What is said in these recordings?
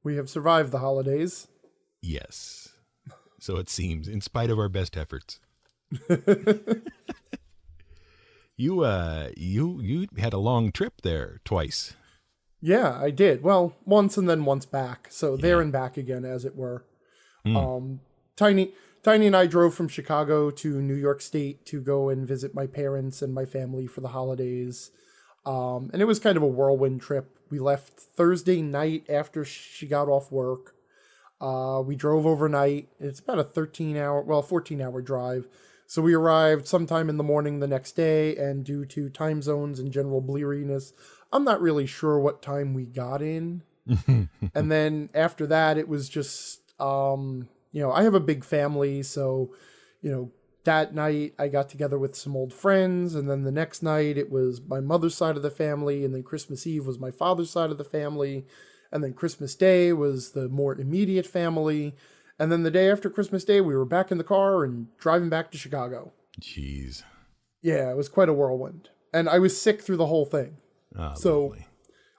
We have survived the holidays. Yes. So it seems, in spite of our best efforts. You had a long trip there twice. Yeah, I did. Well, once and then once back. So there Yeah. and back again, as it were. Mm. Tiny and I drove from Chicago to New York State to go and visit my parents and my family for the holidays. And it was kind of a whirlwind trip. We left Thursday night after she got off work. We drove overnight. It's about a 14-hour drive. So we arrived sometime in the morning the next day, and due to time zones and general bleariness, I'm not really sure what time we got in. And then after that, it was just, I have a big family. So, that night I got together with some old friends. And then the next night it was my mother's side of the family. And then Christmas Eve was my father's side of the family. And then Christmas Day was the more immediate family. And then the day after Christmas Day, we were back in the car and driving back to Chicago. Jeez. Yeah, it was quite a whirlwind. And I was sick through the whole thing. So, Lovely.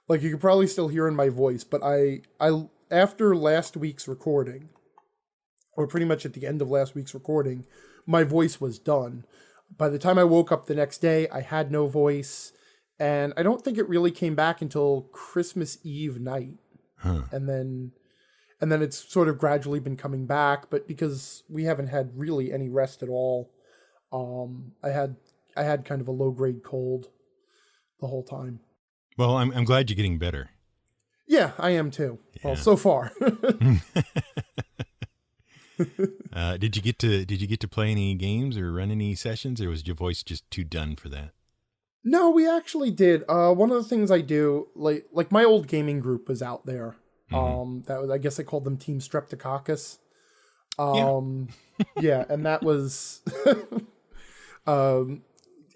like, you could probably still hear in my voice, but I after last week's recording, or pretty much at the end of last week's recording, my voice was done. By the time I woke up the next day, I had no voice, and I don't think it really came back until Christmas Eve night. Huh. And then it's sort of gradually been coming back, but because we haven't had really any rest at all, I had kind of a low grade cold the whole time. Well, I'm glad you're getting better. Yeah, I am too. Yeah. Well, so far. Did you get to play any games or run any sessions, or was your voice just too done for that? No, we actually did. One of the things I do, like my old gaming group was out there. That was, I guess I called them Team Streptococcus. Yeah, and that was,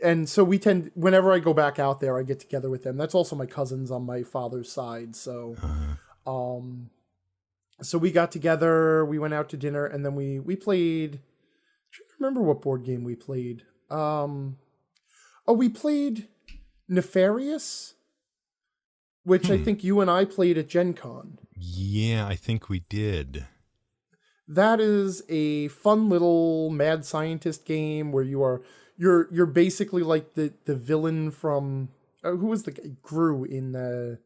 and so whenever I go back out there, I get together with them. That's also my cousins on my father's side. So, so we got together, we went out to dinner, and then we played, I'm trying to remember what board game we played. We played Nefarious, which I think you and I played at Gen Con. Yeah, I think we did. That is a fun little mad scientist game where you're basically like the villain from who was the guy Gru in the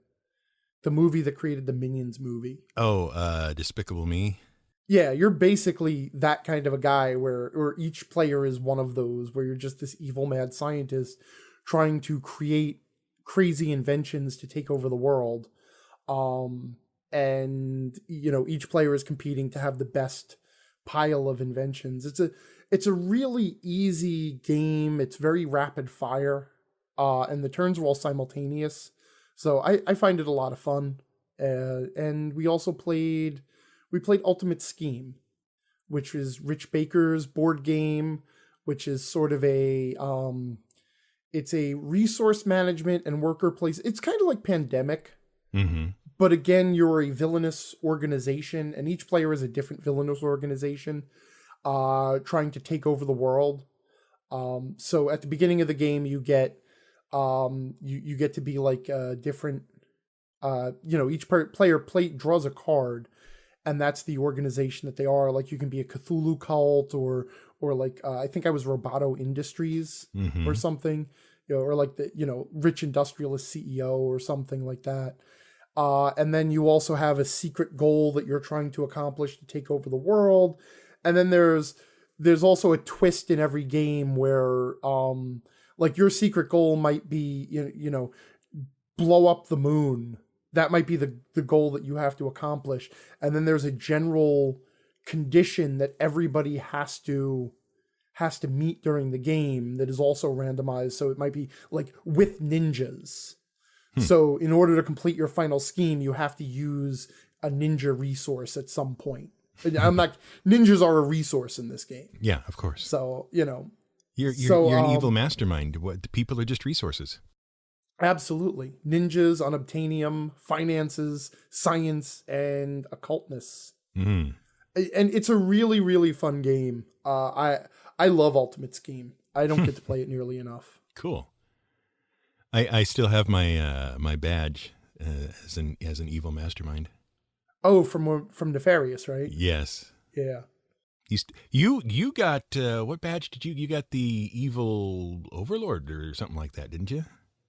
movie that created the Minions movie. Oh, Despicable Me. Yeah, you're basically that kind of a guy where each player is one of those, where you're just this evil mad scientist trying to create crazy inventions to take over the world. And each player is competing to have the best pile of inventions. It's a really easy game. It's very rapid fire, and the turns are all simultaneous. So I find it a lot of fun. And we also played Ultimate Scheme, which is Rich Baker's board game, which is sort of it's a resource management and worker place. It's kind of like Pandemic. Mm-hmm. But again, you're a villainous organization, and each player is a different villainous organization trying to take over the world. So at the beginning of the game, you get you get to be like different. Each player draws a card, and that's the organization that they are. Like you can be a Cthulhu cult, or like I think I was Roboto Industries or something, or like the rich industrialist CEO or something like that. And then you also have a secret goal that you're trying to accomplish to take over the world. And then there's also a twist in every game where, like your secret goal might be, blow up the moon. That might be the goal that you have to accomplish. And then there's a general condition that everybody has to meet during the game that is also randomized. So it might be like with ninjas. So in order to complete your final scheme, you have to use a ninja resource at some point. Ninjas are a resource in this game. Yeah, of course. So, You're an evil mastermind. What, the people are just resources. Absolutely. Ninjas, unobtainium, finances, science, and occultness. Mm-hmm. And it's a really, really fun game. I love Ultimate Scheme. I don't get to play it nearly enough. Cool. I still have my my badge as an evil mastermind. Oh, from Nefarious, right? Yes. Yeah. You got what badge did you got the evil overlord or something like that, didn't you?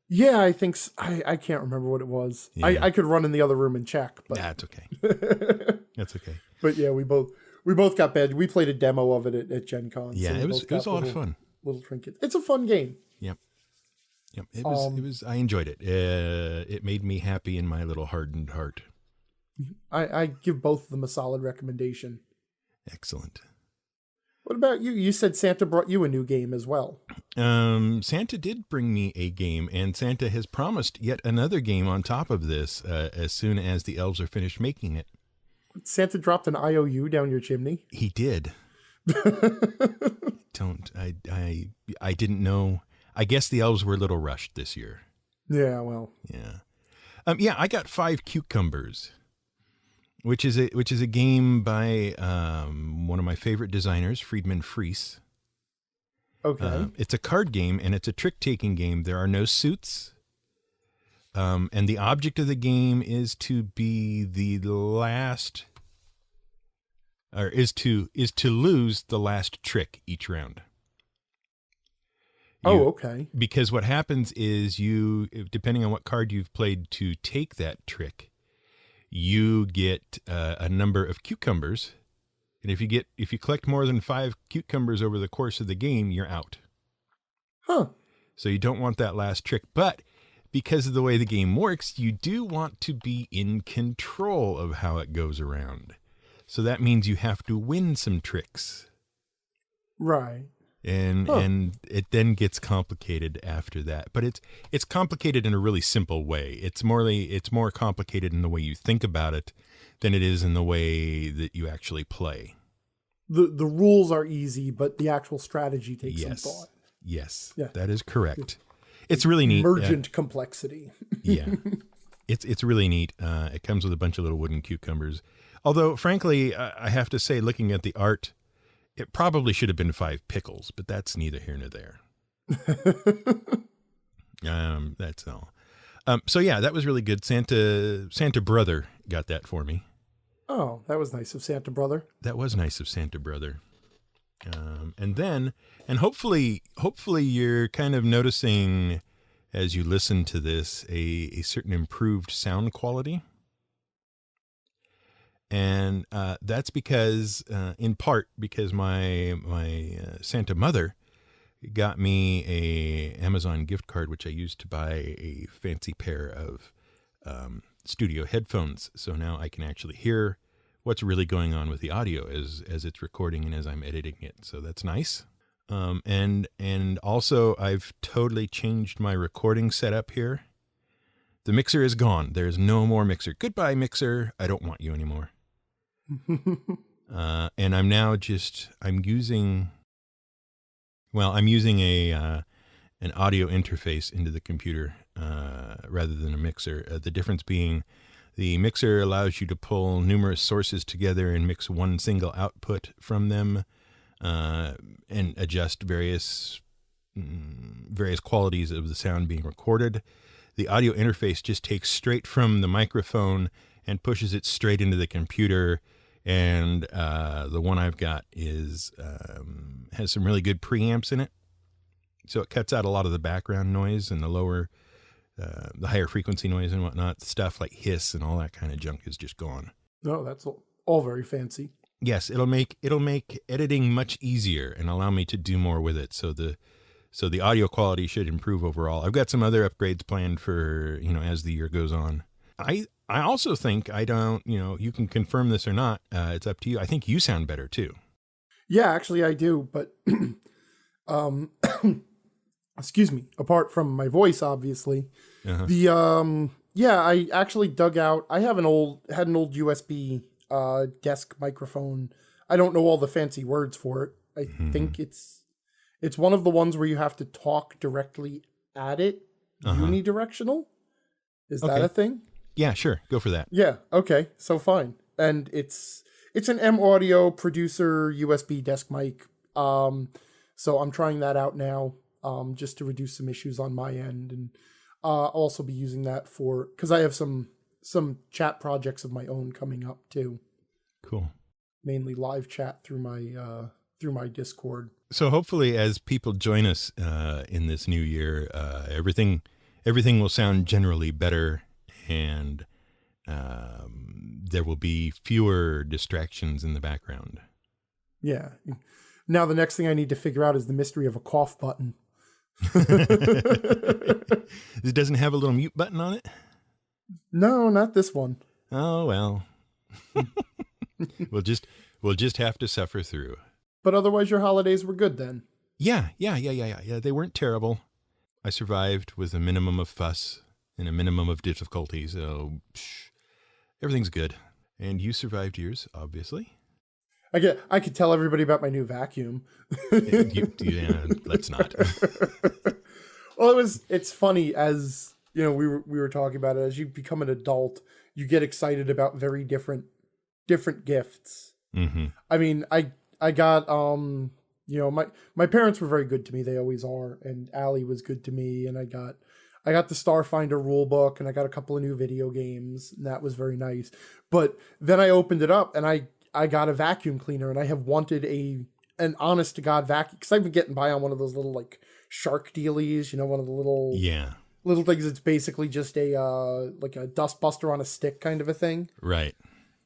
Yeah, I think I can't remember what it was. Yeah. I could run in the other room and check, but That's okay. That's okay. but yeah, we both got bad. We played a demo of it at Gen Con, so Yeah, we both it was got a lot of fun. little trinkets. It's a fun game. Yep. Yep. It Um, was I enjoyed it. It made me happy in my little hardened heart. I give both of them a solid recommendation. Excellent. What about you? You said Santa brought you a new game as well. Santa did bring me a game, and Santa has promised yet another game on top of this as soon as the elves are finished making it. Santa dropped an IOU down your chimney. He did. Don't I didn't know. I guess the elves were a little rushed this year. Yeah, well. Yeah. Yeah, I got 5 Cucumbers, which is a game by one of my favorite designers, Friedman Fries. Okay. It's a card game, and it's a trick-taking game. There are no suits. And the object of the game is to be the last, or is to lose the last trick each round. Okay. Because what happens is you, depending on what card you've played to take that trick, you get a number of cucumbers, and if you collect more than 5 cucumbers over the course of the game, you're out. Huh. So you don't want that last trick, but because of the way the game works, you do want to be in control of how it goes around. So that means you have to win some tricks. Right. And it then gets complicated after that. But it's complicated in a really simple way. It's more complicated in the way you think about it than it is in the way that you actually play. The rules are easy, but the actual strategy takes some thought. Yes. Yeah. That is correct. It's really neat. Emergent complexity. Yeah. It's really neat. It comes with a bunch of little wooden cucumbers. Although, frankly, I have to say, looking at the art, it probably should have been 5 pickles, but that's neither here nor there. That's all. So yeah, that was really good. Santa Brother got that for me. Oh, that was nice of Santa Brother. That was nice of Santa Brother. And hopefully you're kind of noticing as you listen to this a certain improved sound quality. And that's because, in part, because my Santa mother got me a Amazon gift card, which I used to buy a fancy pair of studio headphones. So now I can actually hear what's really going on with the audio as it's recording and as I'm editing it. So that's nice. And also I've totally changed my recording setup here. The mixer is gone. There's no more mixer. Goodbye, mixer. I don't want you anymore. And I'm now I'm using an audio interface into the computer rather than a mixer. The difference being the mixer allows you to pull numerous sources together and mix one single output from them and adjust various qualities of the sound being recorded. The audio interface just takes straight from the microphone and pushes it straight into the computer. And the one I've got has some really good preamps in it, so it cuts out a lot of the background noise and the higher frequency noise and whatnot. Stuff like hiss and all that kind of junk is just gone. No, that's all very fancy. Yes, it'll make editing much easier and allow me to do more with it. So the audio quality should improve overall. I've got some other upgrades planned for as the year goes on. I also think you can confirm this or not. It's up to you. I think you sound better too. Yeah, actually I do, but excuse me, apart from my voice, obviously, I actually dug out, I had an old USB desk microphone. I don't know all the fancy words for it. I think it's one of the ones where you have to talk directly at it, unidirectional. Is that a thing? Yeah, sure. Go for that. Yeah. Okay. So fine. And it's an M Audio producer USB desk mic. So I'm trying that out now, just to reduce some issues on my end, and I'll also be using that because I have some some chat projects of my own coming up too. Cool. Mainly live chat through my Discord. So hopefully, as people join us in this new year, everything will sound generally better, and there will be fewer distractions in the background. Yeah. Now the next thing I need to figure out is the mystery of a cough button. It doesn't have a little mute button on it? No, not this one. Oh, well. We'll just have to suffer through. But otherwise your holidays were good then. Yeah. They weren't terrible. I survived with a minimum of fuss and a minimum of difficulty, so everything's good. And you survived yours, obviously. I could tell everybody about my new vacuum. Yeah, let's not. Well, it's funny, as you know, we were talking about it. As you become an adult, you get excited about very different gifts. Mm-hmm. I mean, I got my parents were very good to me. They always are, and Allie was good to me, and I got the Starfinder rule book, and I got a couple of new video games, and that was very nice. But then I opened it up, and I got a vacuum cleaner, and I have wanted an honest to God vacuum, because I've been getting by on one of those little like shark dealies, one of the little things. It's basically just a like a dust buster on a stick kind of a thing, right?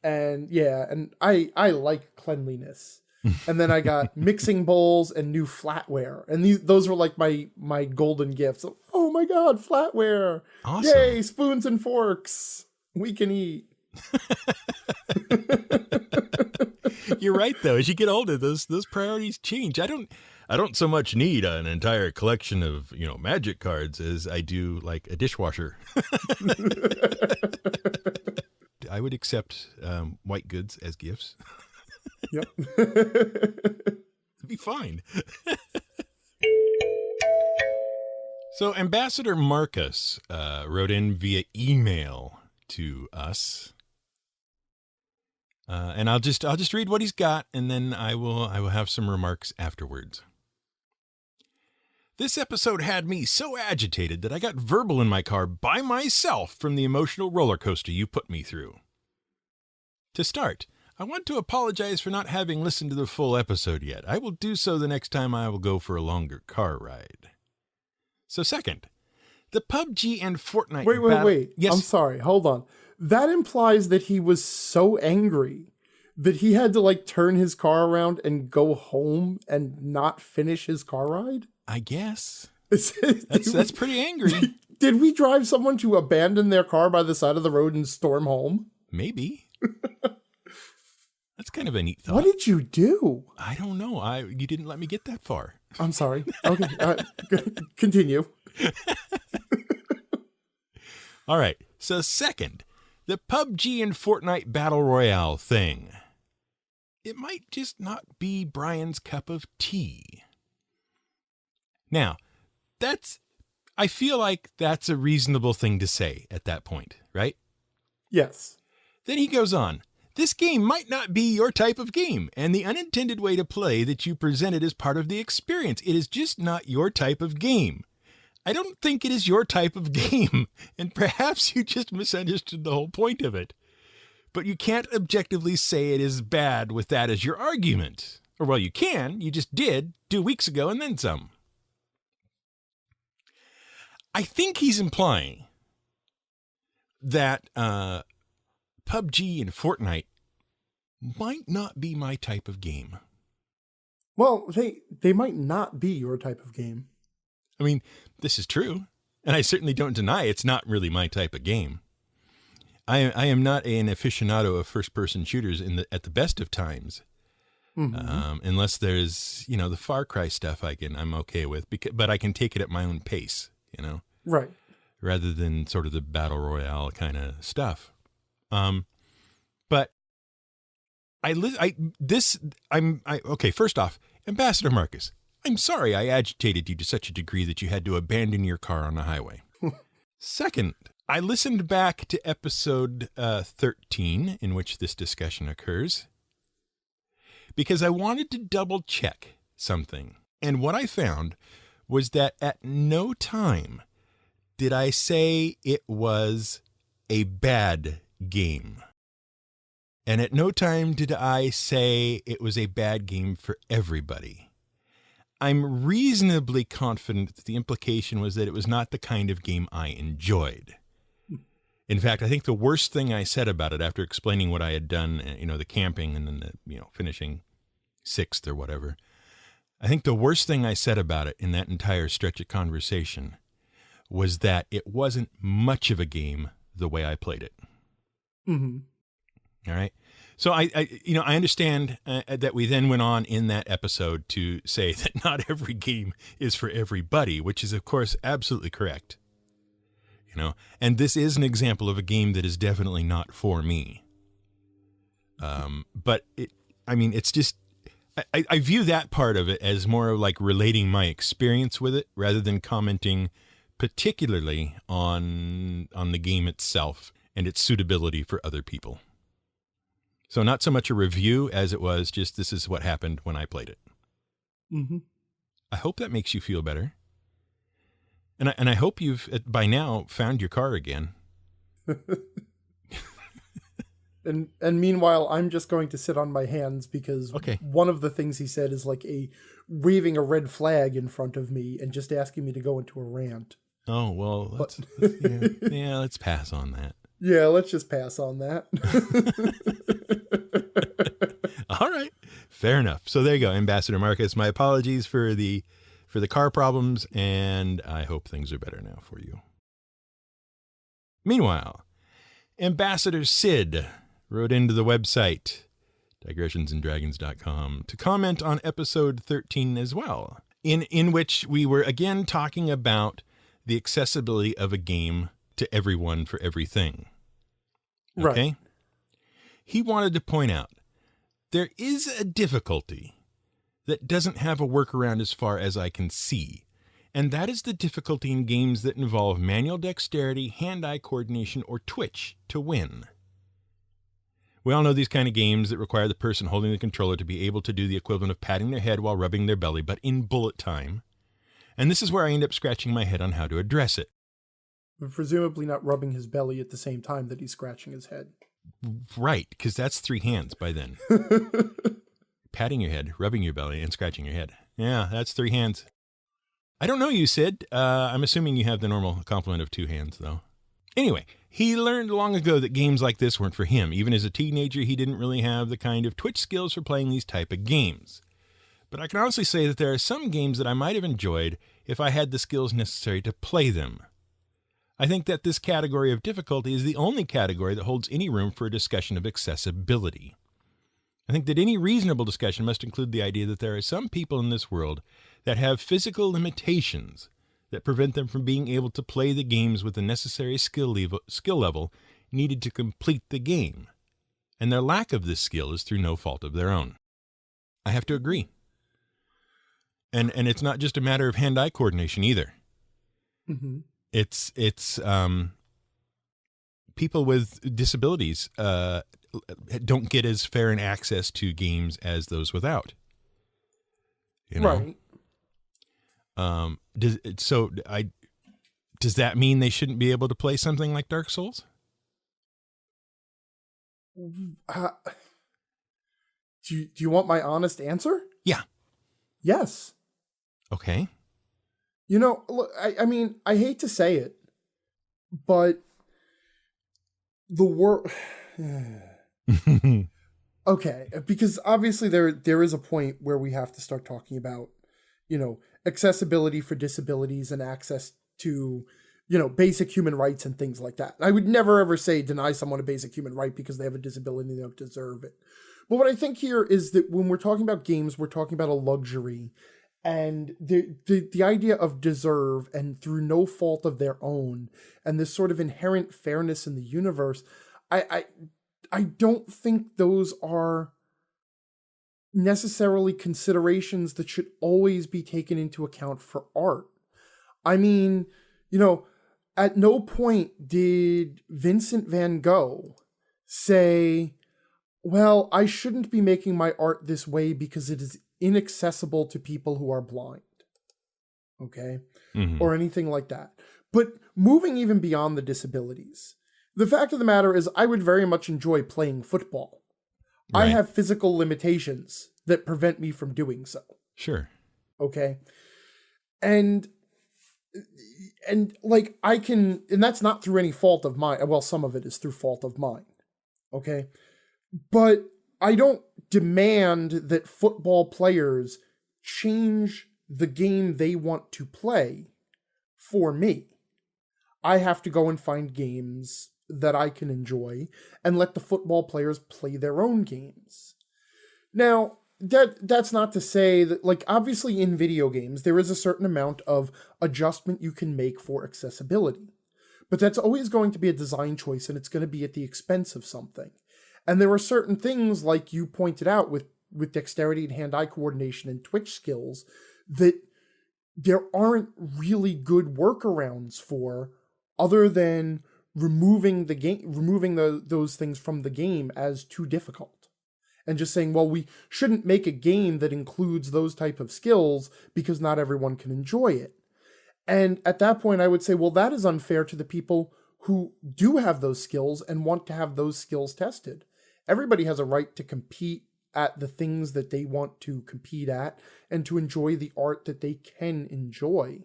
And yeah, and I like cleanliness. And then I got mixing bowls and new flatware, and those were like my golden gifts. Oh my God, flatware! Awesome! Yay, spoons and forks, we can eat. You're right, though. As you get older, those priorities change. I don't so much need an entire collection of magic cards as I do like a dishwasher. I would accept white goods as gifts. Yep. It'd be fine. So Ambassador Marcus wrote in via email to us. And I'll just read what he's got, and then I will have some remarks afterwards. This episode had me so agitated that I got verbal in my car by myself from the emotional roller coaster you put me through. To start, I want to apologize for not having listened to the full episode yet. I will do so the next time I will go for a longer car ride. So second, the PUBG and Fortnite Wait. Yes. I'm sorry. Hold on. That implies that he was so angry that he had to like turn his car around and go home and not finish his car ride? I guess. That's pretty angry. Did we drive someone to abandon their car by the side of the road and storm home? Maybe. That's kind of a neat thought. What did you do? I don't know. You didn't let me get that far. I'm sorry. Okay. Continue. All right. So second, the PUBG and Fortnite Battle Royale thing. It might just not be Brian's cup of tea. Now, I feel like that's a reasonable thing to say at that point, right? Yes. Then he goes on. This game might not be your type of game, and the unintended way to play that you presented is part of the experience. It is just not your type of game. I don't think it is your type of game, and perhaps you just misunderstood the whole point of it. But you can't objectively say it is bad with that as your argument. Or, well, you can. You just did 2 weeks ago and then some. I think he's implying that PUBG and Fortnite might not be my type of game. Well, they might not be your type of game. I mean, this is true, and I certainly don't deny it's not really my type of game. I am not an aficionado of first-person shooters at the best of times, unless there's the Far Cry stuff I'm okay with, but I can take it at my own pace, right, rather than sort of the battle royale kind of stuff. But okay. First off, Ambassador Marcus, I'm sorry I agitated you to such a degree that you had to abandon your car on the highway. Second, I listened back to episode 13, in which this discussion occurs, because I wanted to double check something. And what I found was that at no time did I say it was a bad game. And at no time did I say it was a bad game for everybody. I'm reasonably confident that the implication was that it was not the kind of game I enjoyed. In fact, I think the worst thing I said about it after explaining what I had done, the camping and then finishing sixth or whatever, I think the worst thing I said about it in that entire stretch of conversation was that it wasn't much of a game the way I played it. Mm-hmm. All right. So I understand that we then went on in that episode to say that not every game is for everybody, which is of course absolutely correct. And this is an example of a game that is definitely not for me. But it's just, I view that part of it as more like relating my experience with it rather than commenting particularly on the game itself and its suitability for other people. So not so much a review as it was just this is what happened when I played it. Mm-hmm. I hope that makes you feel better. And I hope you've by now found your car again. And meanwhile, I'm just going to sit on my hands because one of the things he said is like waving a red flag in front of me and just asking me to go into a rant. Oh, well, let's pass on that. Yeah, let's just pass on that. All right. Fair enough. So there you go, Ambassador Marcus. My apologies for the car problems, and I hope things are better now for you. Meanwhile, Ambassador Sid wrote into the website, digressionsandragons.com, to comment on episode 13 as well, in which we were again talking about the accessibility of a game to everyone for everything. Okay? Right. He wanted to point out there is a difficulty that doesn't have a workaround as far as I can see, and that is the difficulty in games that involve manual dexterity, hand-eye coordination, or twitch to win. We all know these kind of games that require the person holding the controller to be able to do the equivalent of patting their head while rubbing their belly, but in bullet time. And this is where I end up scratching my head on how to address it. Presumably not rubbing his belly at the same time that he's scratching his head. Right, because that's 3 hands by then. Patting your head, rubbing your belly, and scratching your head. Yeah, that's 3 hands. I don't know you, Sid. I'm assuming you have the normal complement of 2 hands, though. Anyway, he learned long ago that games like this weren't for him. Even as a teenager, he didn't really have the kind of twitch skills for playing these type of games. But I can honestly say that there are some games that I might have enjoyed if I had the skills necessary to play them. I think that this category of difficulty is the only category that holds any room for a discussion of accessibility. I think that any reasonable discussion must include the idea that there are some people in this world that have physical limitations that prevent them from being able to play the games with the necessary skill level needed to complete the game, and their lack of this skill is through no fault of their own. I have to agree. And it's not just a matter of hand-eye coordination either. Mm-hmm. It's people with disabilities don't get as fair an access to games as those without. Right. Does that mean they shouldn't be able to play something like Dark Souls? Do you want my honest answer? Yeah. Yes. Okay. Look, I mean, I hate to say it, but the world... Okay, because obviously there is a point where we have to start talking about, accessibility for disabilities and access to, basic human rights and things like that. I would never ever say deny someone a basic human right because they have a disability and they don't deserve it. But what I think here is that when we're talking about games, we're talking about a luxury. And the idea of deserve and through no fault of their own and this sort of inherent fairness in the universe, I don't think those are necessarily considerations that should always be taken into account for art. I mean, at no point did Vincent van Gogh say, well, I shouldn't be making my art this way because it is inaccessible to people who are blind. Okay? Mm-hmm. Or anything like that. But moving even beyond the disabilities, The fact of the matter is, I would very much enjoy playing football. I Right. have physical limitations that prevent me from doing so. Sure. Okay. And like I can, and that's not through any fault of mine. Well, some of it is through fault of mine. Okay. But I don't demand that football players change the game they want to play for me. I have to go and find games that I can enjoy and let the football players play their own games. Now, that's not to say that, like, obviously in video games there is a certain amount of adjustment you can make for accessibility. But that's always going to be a design choice, and it's going to be at the expense of something. And there are certain things, like you pointed out, with dexterity and hand-eye coordination and twitch skills, that there aren't really good workarounds for, other than removing those things from the game as too difficult. And just saying, well, we shouldn't make a game that includes those type of skills because not everyone can enjoy it. And at that point, I would say, well, that is unfair to the people who do have those skills and want to have those skills tested. Everybody has a right to compete at the things that they want to compete at and to enjoy the art that they can enjoy.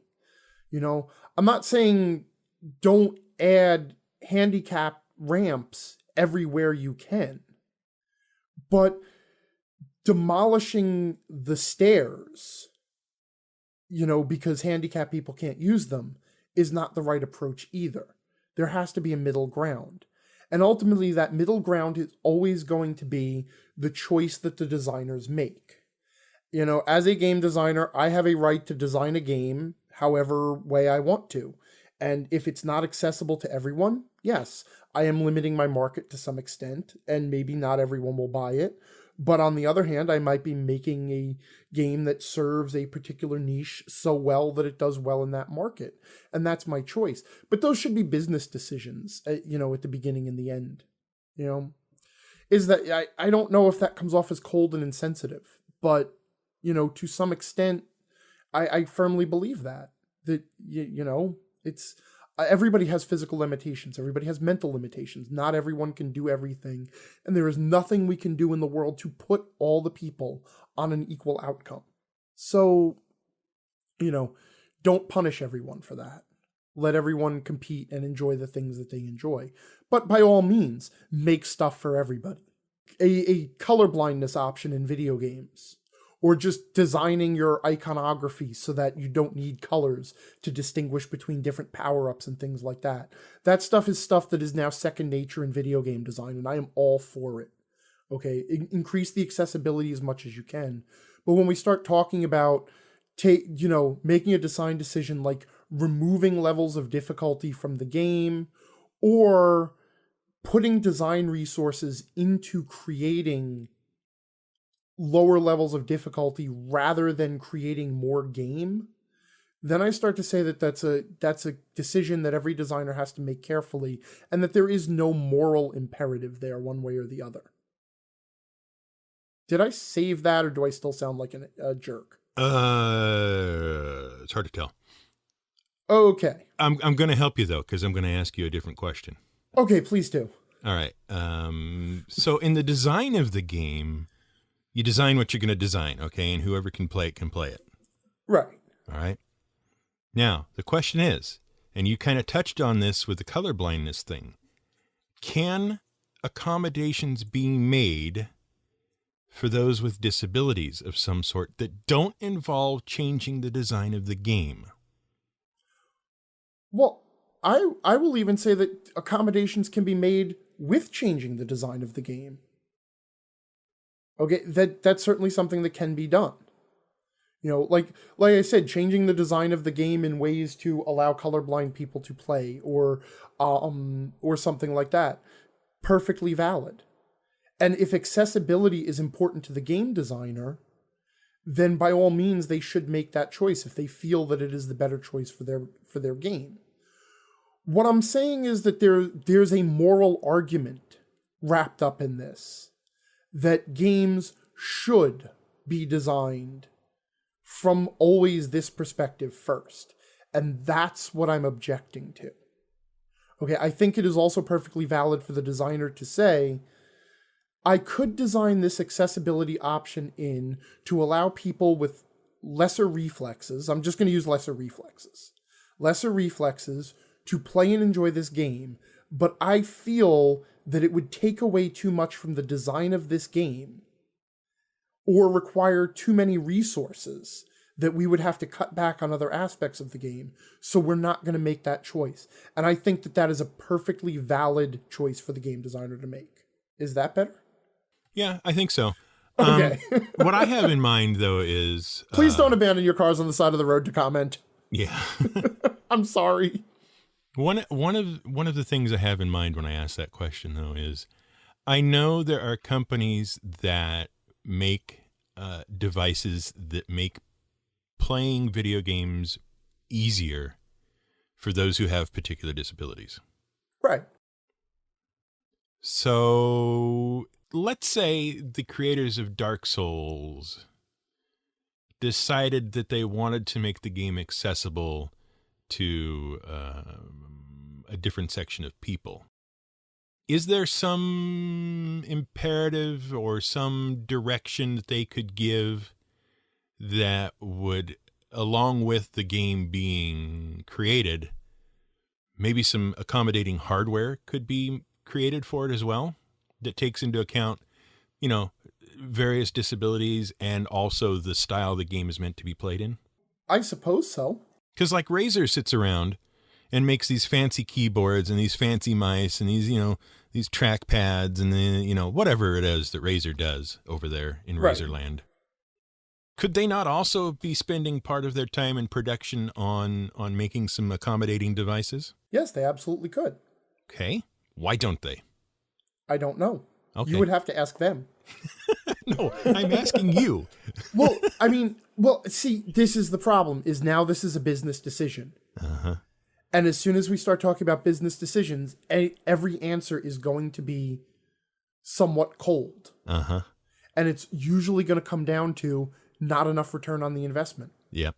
You know, I'm not saying don't add handicap ramps everywhere you can, but demolishing the stairs, because handicapped people can't use them, is not the right approach either. There has to be a middle ground. And ultimately, that middle ground is always going to be the choice that the designers make. As a game designer, I have a right to design a game however way I want to. And if it's not accessible to everyone, yes, I am limiting my market to some extent, and maybe not everyone will buy it. But on the other hand, I might be making a game that serves a particular niche so well that it does well in that market. And that's my choice. But those should be business decisions, at the beginning and the end. Is that I don't know if that comes off as cold and insensitive, but, to some extent, I firmly believe that it's everybody has physical limitations. Everybody has mental limitations. Not everyone can do everything. And there is nothing we can do in the world to put all the people on an equal outcome. So, don't punish everyone for that. Let everyone compete and enjoy the things that they enjoy. But by all means, make stuff for everybody. A colorblindness option in video games, or just designing your iconography so that you don't need colors to distinguish between different power-ups and things like that. That stuff is now second nature in video game design, and I am all for it. Okay, increase the accessibility as much as you can. But when we start talking about making a design decision like removing levels of difficulty from the game, or putting design resources into creating lower levels of difficulty rather than creating more game, then I start to say that that's a decision that every designer has to make carefully, and that there is no moral imperative there one way or the other. Did I save that, or do I still sound like a jerk? It's hard to tell. Okay. I'm going to help you, though, because I'm going to ask you a different question. Okay, please do. All right. So in the design of the game, you design what you're going to design, okay? And whoever can play it. Right. All right. Now, the question is, and you kind of touched on this with the colorblindness thing, can accommodations be made for those with disabilities of some sort that don't involve changing the design of the game? Well, I will even say that accommodations can be made with changing the design of the game. Okay, that's certainly something that can be done. Like I said, changing the design of the game in ways to allow colorblind people to play, or something like that, perfectly valid. And if accessibility is important to the game designer, then by all means they should make that choice if they feel that it is the better choice for their game. What I'm saying is that there's a moral argument wrapped up in this, that games should be designed from always this perspective first. And that's what I'm objecting to. Okay, I think it is also perfectly valid for the designer to say, I could design this accessibility option in to allow people with lesser reflexes. I'm just going to use lesser reflexes. Lesser reflexes to play and enjoy this game, but I feel that it would take away too much from the design of this game or require too many resources that we would have to cut back on other aspects of the game. So we're not going to make that choice. And I think that that is a perfectly valid choice for the game designer to make. Is that better? Yeah, I think so. Okay. What I have in mind, though, is Please don't abandon your cars on the side of the road to comment. yeah. I'm sorry. One of the things I have in mind when I ask that question, though, is I know there are companies that make devices that make playing video games easier for those who have particular disabilities. Right. So let's say the creators of Dark Souls decided that they wanted to make the game accessible to a different section of people. Is there some imperative or some direction that they could give that would, along with the game being created, maybe some accommodating hardware could be created for it as well that takes into account, various disabilities and also the style the game is meant to be played in? I suppose so. Because like Razer sits around and makes these fancy keyboards and these fancy mice and these, these track pads and then, whatever it is that Razer does over there in Right. Razerland. Could they not also be spending part of their time in production on making some accommodating devices? Yes, they absolutely could. Okay. Why don't they? I don't know. Okay. You would have to ask them. No, I'm asking you. See, this is the problem, is now this is a business decision. Uh-huh. And as soon as we start talking about business decisions, every answer is going to be somewhat cold. Uh-huh. And it's usually going to come down to not enough return on the investment. Yep.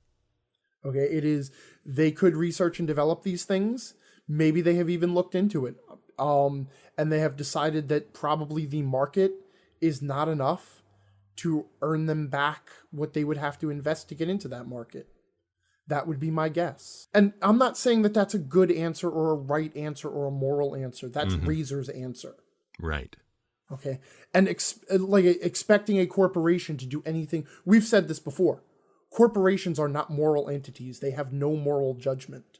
Okay, it is, they could research and develop these things. Maybe they have even looked into it. And they have decided that probably the market is not enough to earn them back what they would have to invest to get into that market. That would be my guess. And I'm not saying that that's a good answer or a right answer or a moral answer. That's Razer's answer. Right. Okay. And expecting a corporation to do anything. We've said this before. Corporations are not moral entities. They have no moral judgment.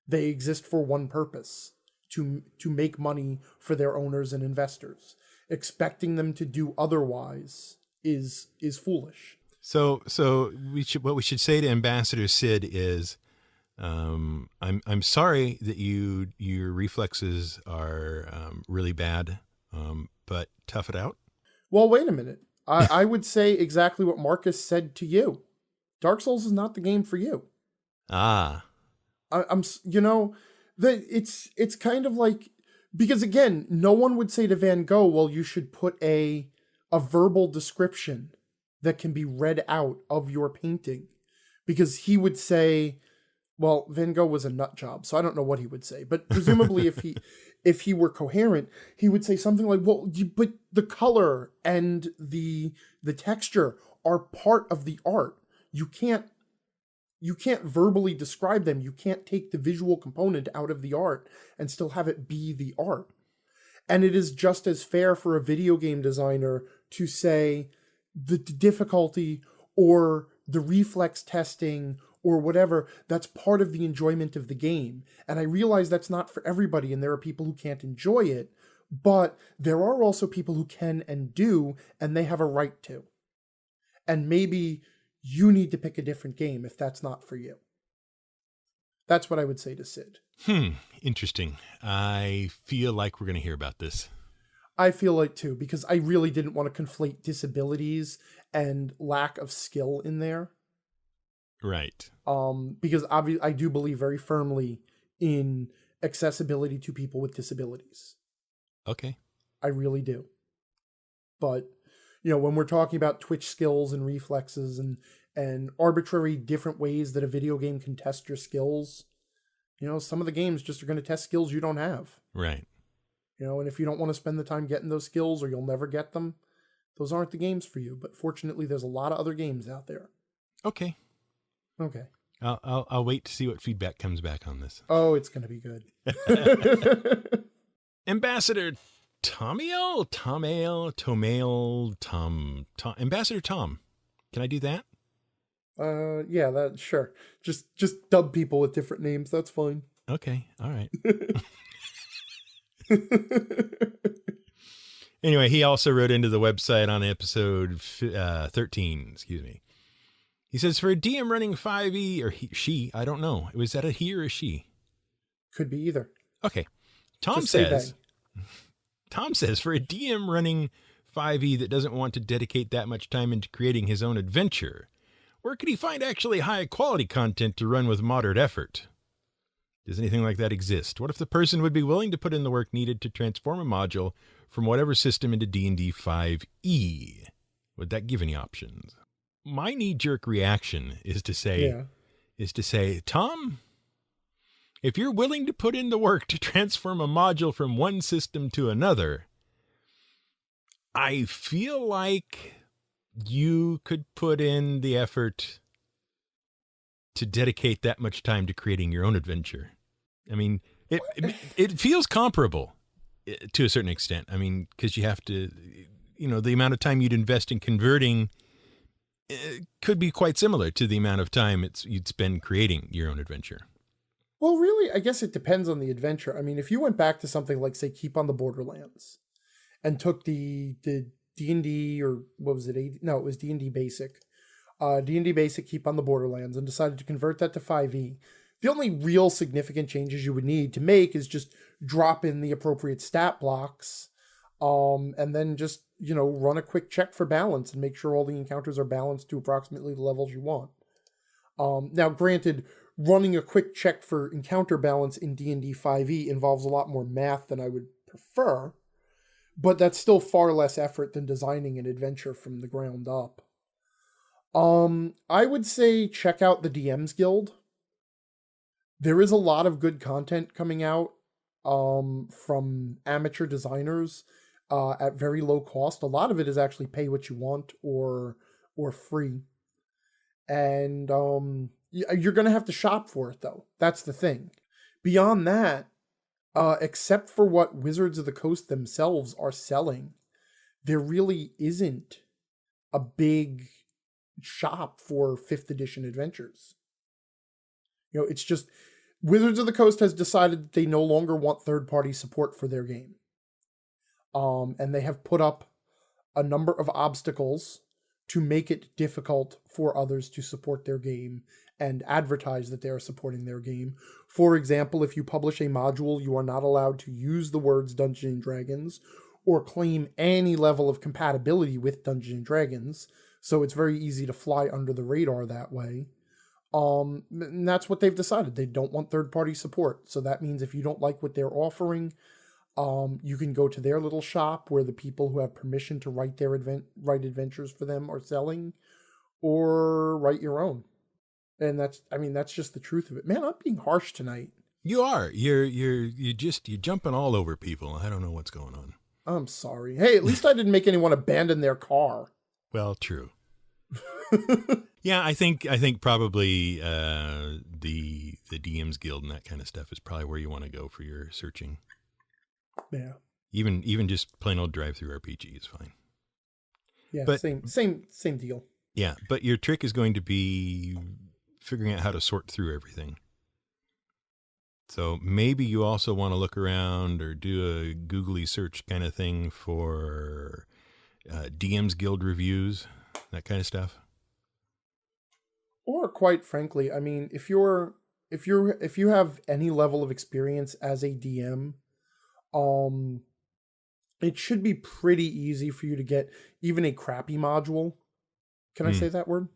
They exist for one purpose, to make money for their owners and investors. Expecting them to do otherwise is foolish. So what we should say to Ambassador Sid is, I'm sorry that your reflexes are really bad, but tough it out. Well, wait a minute. I would say exactly what Marcus said to you. Dark Souls is not the game for you. Ah. It's kind of like, because again, no one would say to Van Gogh, well, you should put a verbal description that can be read out of your painting, because he would say, well, Van Gogh was a nut job, so I don't know what he would say, but presumably if he were coherent, he would say something like, well, but the color and the texture are part of the art. You can't verbally describe them. You can't take the visual component out of the art and still have it be the art. And it is just as fair for a video game designer to say the difficulty or the reflex testing or whatever, that's part of the enjoyment of the game. And I realize that's not for everybody, and there are people who can't enjoy it, but there are also people who can and do, and they have a right to. And maybe you need to pick a different game if that's not for you. That's what I would say to Sid. Interesting. I feel like we're going to hear about this. I feel like too, because I really didn't want to conflate disabilities and lack of skill in there. Right. Because I do believe very firmly in accessibility to people with disabilities. Okay. I really do. But, when we're talking about twitch skills and reflexes and arbitrary different ways that a video game can test your skills, some of the games just are going to test skills you don't have. Right. And if you don't want to spend the time getting those skills or you'll never get them, those aren't the games for you. But fortunately, there's a lot of other games out there. Okay. Okay. I'll wait to see what feedback comes back on this. Oh, it's going to be good. Ambassador Tomail, Ambassador Tom. Can I do that? Yeah, that sure. Just dub people with different names. That's fine. Okay. All right. Anyway, he also wrote into the website on episode 13, excuse me. He says, for a DM running 5e, or she, I don't know. Was that a he or a she? Could be either. Okay. Tom says, for a DM running 5e that doesn't want to dedicate that much time into creating his own adventure, where could he find actually high quality content to run with moderate effort? Does anything like that exist? What if the person would be willing to put in the work needed to transform a module from whatever system into D&D 5e? Would that give any options? My knee-jerk reaction is to say, Tom, if you're willing to put in the work to transform a module from one system to another, I feel like you could put in the effort to dedicate that much time to creating your own adventure. I mean, it feels comparable to a certain extent. I mean, because you have to, the amount of time you'd invest in converting could be quite similar to the amount of time you'd spend creating your own adventure. Well, really, I guess it depends on the adventure. I mean, if you went back to something like, say, Keep on the Borderlands and took the D&D, or what was it? No, it was D&D Basic. D&D Basic Keep on the Borderlands, and decided to convert that to 5e. The only real significant changes you would need to make is just drop in the appropriate stat blocks, and then just, run a quick check for balance and make sure all the encounters are balanced to approximately the levels you want. Now, granted, running a quick check for encounter balance in D&D 5e involves a lot more math than I would prefer, but that's still far less effort than designing an adventure from the ground up. I would say check out the DM's Guild. There is a lot of good content coming out from amateur designers at very low cost. A lot of it is actually pay what you want or free. And you're going to have to shop for it, though. That's the thing. Beyond that, except for what Wizards of the Coast themselves are selling, there really isn't a big shop for 5th edition adventures. It's just Wizards of the Coast has decided that they no longer want third-party support for their game. And they have put up a number of obstacles to make it difficult for others to support their game and advertise that they are supporting their game. For example, if you publish a module, you are not allowed to use the words Dungeons & Dragons or claim any level of compatibility with Dungeons & Dragons, so it's very easy to fly under the radar that way. And that's what they've decided. They don't want third-party support. So that means if you don't like what they're offering, you can go to their little shop where the people who have permission to write their write adventures for them are selling, or write your own. And that's just the truth of it. Man, I'm being harsh tonight. You are. You're jumping all over people. I don't know what's going on. I'm sorry. Hey, at least I didn't make anyone abandon their car. Well, true. Yeah, I think probably the DM's Guild and that kind of stuff is probably where you want to go for your searching. Yeah. Even just plain old drive-through RPG is fine. Yeah, but, same deal. Yeah, but your trick is going to be figuring out how to sort through everything. So maybe you also want to look around or do a googly search kind of thing for DM's Guild reviews, that kind of stuff. Or quite frankly, I mean, if you have any level of experience as a DM, it should be pretty easy for you to get even a crappy module. Can I say that word?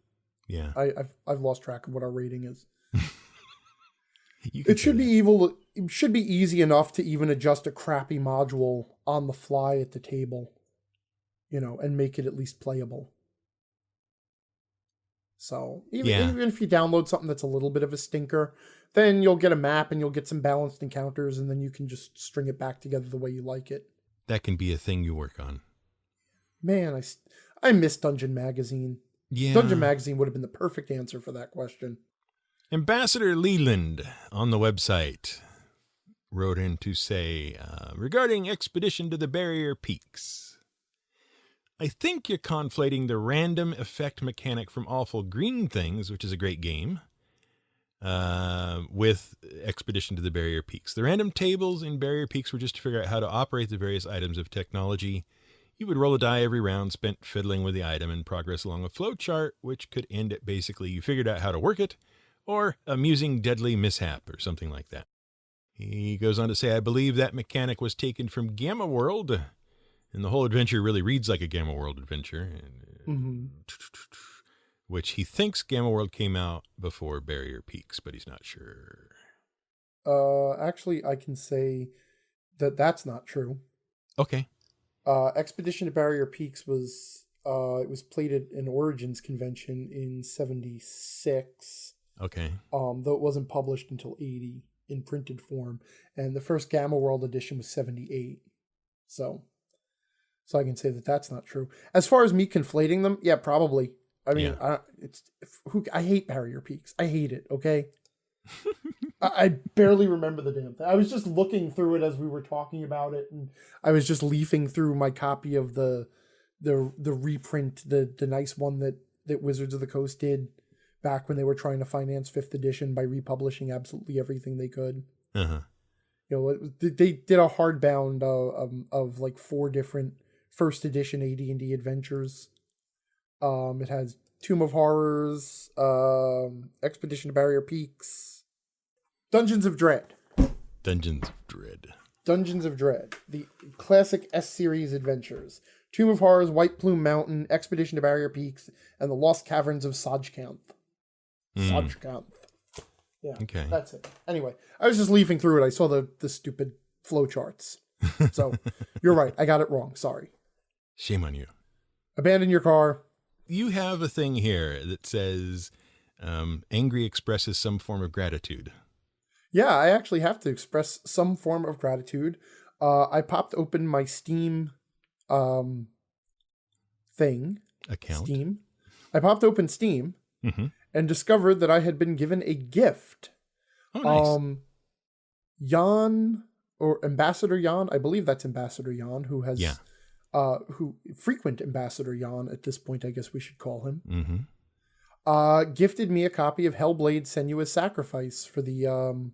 Yeah. I've lost track of what our rating is. It should be easy enough to even adjust a crappy module on the fly at the table, and make it at least playable. So Yeah. even if you download something that's a little bit of a stinker, then you'll get a map and you'll get some balanced encounters, and then you can just string it back together the way you like it. That can be a thing you work on. Man, I miss Dungeon Magazine. Yeah. Dungeon Magazine would have been the perfect answer for that question. Ambassador Leland on the website wrote in to say, regarding Expedition to the Barrier Peaks, I think you're conflating the random effect mechanic from Awful Green Things, which is a great game, with Expedition to the Barrier Peaks. The random tables in Barrier Peaks were just to figure out how to operate the various items of technology. You would roll a die every round spent fiddling with the item and progress along a flowchart, which could end at basically you figured out how to work it, or amusing deadly mishap, or something like that. He goes on to say, I believe that mechanic was taken from Gamma World, and the whole adventure really reads like a Gamma World adventure, which he thinks Gamma World came out before Barrier Peaks, but he's not sure. Actually, I can say that that's not true. Okay. Expedition to Barrier Peaks was it was played at an Origins convention in 76. Okay. Though it wasn't published until 80 in printed form, and the first Gamma World edition was 78. So I can say that that's not true. As far as me conflating them, yeah, probably. I mean, Yeah. I hate Barrier Peaks. I hate it. Okay. I barely remember the damn thing. I was just looking through it as we were talking about it, and I was just leafing through my copy of the reprint, the nice one that Wizards of the Coast did back when they were trying to finance 5th edition by republishing absolutely everything they could. Uh-huh. They did a hardbound of like 4 different 1st edition AD&D adventures. It has Tomb of Horrors, Expedition to Barrier Peaks, Dungeons of Dread. Dungeons of Dread. Dungeons of Dread, the classic S-series adventures. Tomb of Horrors, White Plume Mountain, Expedition to Barrier Peaks, and the Lost Caverns of Sajkanth. Sajkanth. Yeah, Okay. That's it. Anyway, I was just leafing through it. I saw the stupid flowcharts. So, you're right. I got it wrong. Sorry. Shame on you. Abandon your car. You have a thing here that says angry expresses some form of gratitude. Yeah, I actually have to express some form of gratitude. I popped open my Steam thing. Account. Steam. I popped open Steam and discovered that I had been given a gift. Oh, nice. Jan, or Ambassador Jan, I believe that's Ambassador Jan, who has, frequent Ambassador Jan at this point, I guess we should call him, gifted me a copy of Hellblade Senua's Sacrifice for the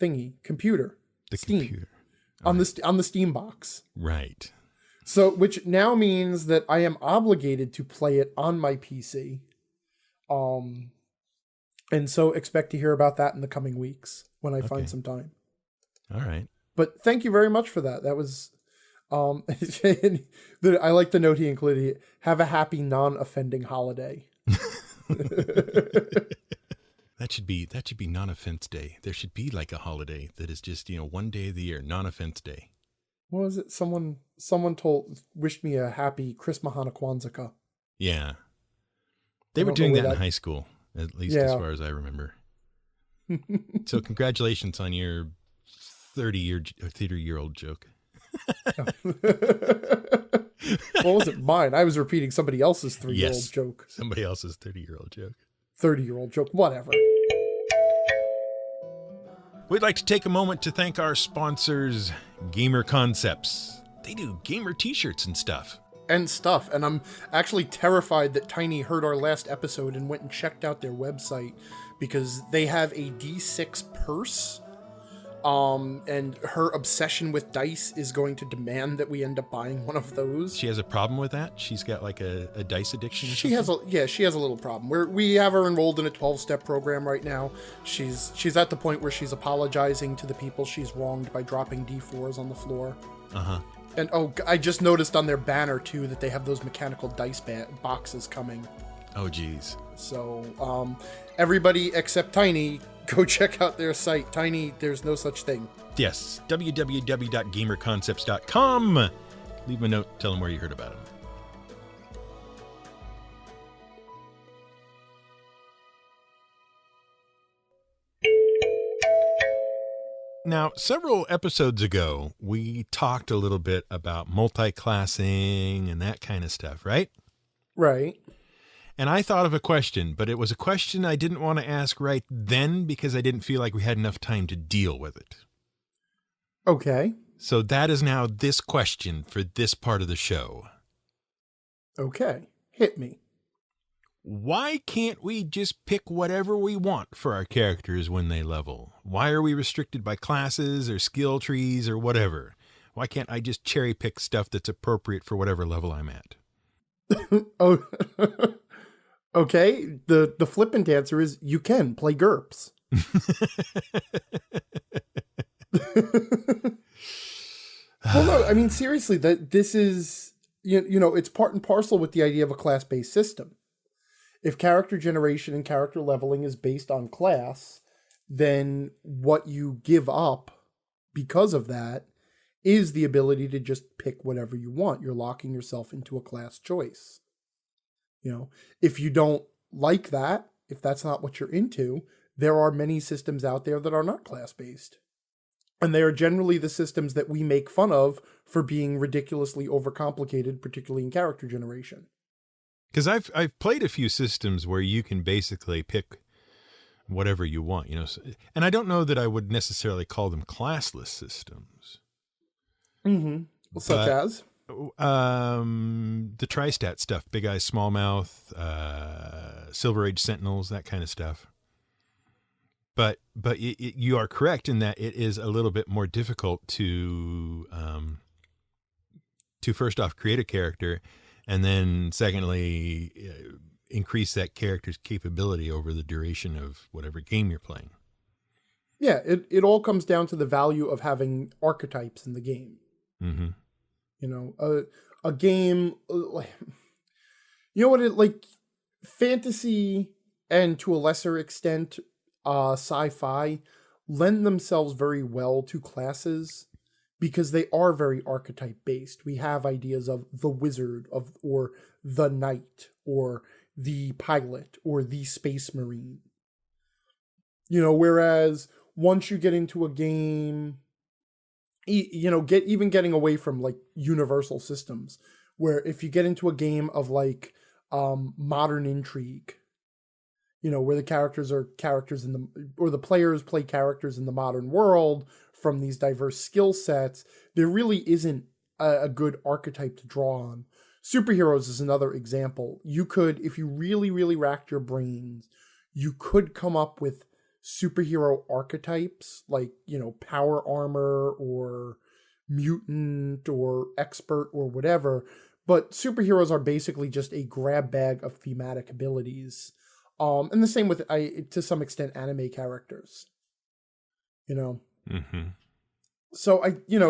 thingy, computer. The Steam. computer. On the Steam box. Right. So, which now means that I am obligated to play it on my PC. And so expect to hear about that in the coming weeks when I find some time. All right. But thank you very much for that. That was, I like the note he included. Have a happy, non-offending holiday. That should be non-offense day. There should be like a holiday that is just, one day of the year, non-offense day. What was it? Someone wished me a happy Chris Mahana Kwanzaa. Yeah. They were doing that in high school, at least as far as I remember. So congratulations on your 30-year-old joke. What was it? Mine. I was repeating somebody else's 3-year-old joke. Somebody else's 30-year-old joke. 30-year-old joke. Whatever. We'd like to take a moment to thank our sponsors, Gamer Concepts. They do gamer t-shirts and stuff. And I'm actually terrified that Tiny heard our last episode and went and checked out their website, because they have a D6 purse. And her obsession with dice is going to demand that we end up buying one of those. She has a problem with that? She's got like a dice addiction or something? She has a little problem. We have her enrolled in a 12-step program right now. She's at the point where she's apologizing to the people she's wronged by dropping D4s on the floor. Uh-huh. And I just noticed on their banner too that they have those mechanical dice boxes coming. Oh geez. So everybody except Tiny, go check out their site. Tiny, there's no such thing. Yes, www.gamerconcepts.com. Leave them a note, tell them where you heard about them. Now, several episodes ago, we talked a little bit about multiclassing and that kind of stuff, right? Right. And I thought of a question, but it was a question I didn't want to ask right then because I didn't feel like we had enough time to deal with it. Okay. So that is now this question for this part of the show. Okay. Hit me. Why can't we just pick whatever we want for our characters when they level? Why are we restricted by classes or skill trees or whatever? Why can't I just cherry pick stuff that's appropriate for whatever level I'm at? Oh, okay. The flippant answer is you can play GURPS. Well, no, I mean seriously, that this is it's part and parcel with the idea of a class-based system. If character generation and character leveling is based on class, then what you give up because of that is the ability to just pick whatever you want. You're locking yourself into a class choice. If you don't like that, if that's not what you're into, there are many systems out there that are not class-based. And they are generally the systems that we make fun of for being ridiculously overcomplicated, particularly in character generation. Because I've played a few systems where you can basically pick whatever you want, and I don't know that I would necessarily call them classless systems. Mm-hmm. Such as? The Tri-Stat stuff, Big Eyes, Smallmouth, Silver Age Sentinels, that kind of stuff. But you are correct in that it is a little bit more difficult to first off create a character, and then secondly increase that character's capability over the duration of whatever game you're playing. Yeah, it all comes down to the value of having archetypes in the game. Mm-hmm. A game, fantasy and to a lesser extent, sci-fi lend themselves very well to classes because they are very archetype based. We have ideas of the wizard or the knight or the pilot or the space marine. Whereas once you get into a game, getting away from like universal systems, where if you get into a game of like modern intrigue, where the characters are characters or the players play characters in the modern world from these diverse skill sets, there really isn't a good archetype to draw on. Superheroes is another example. You could, if you really, really racked your brains, you could come up with superhero archetypes like, power armor or mutant or expert or whatever. But superheroes are basically just a grab bag of thematic abilities. And the same with, to some extent, anime characters. Mm-hmm. So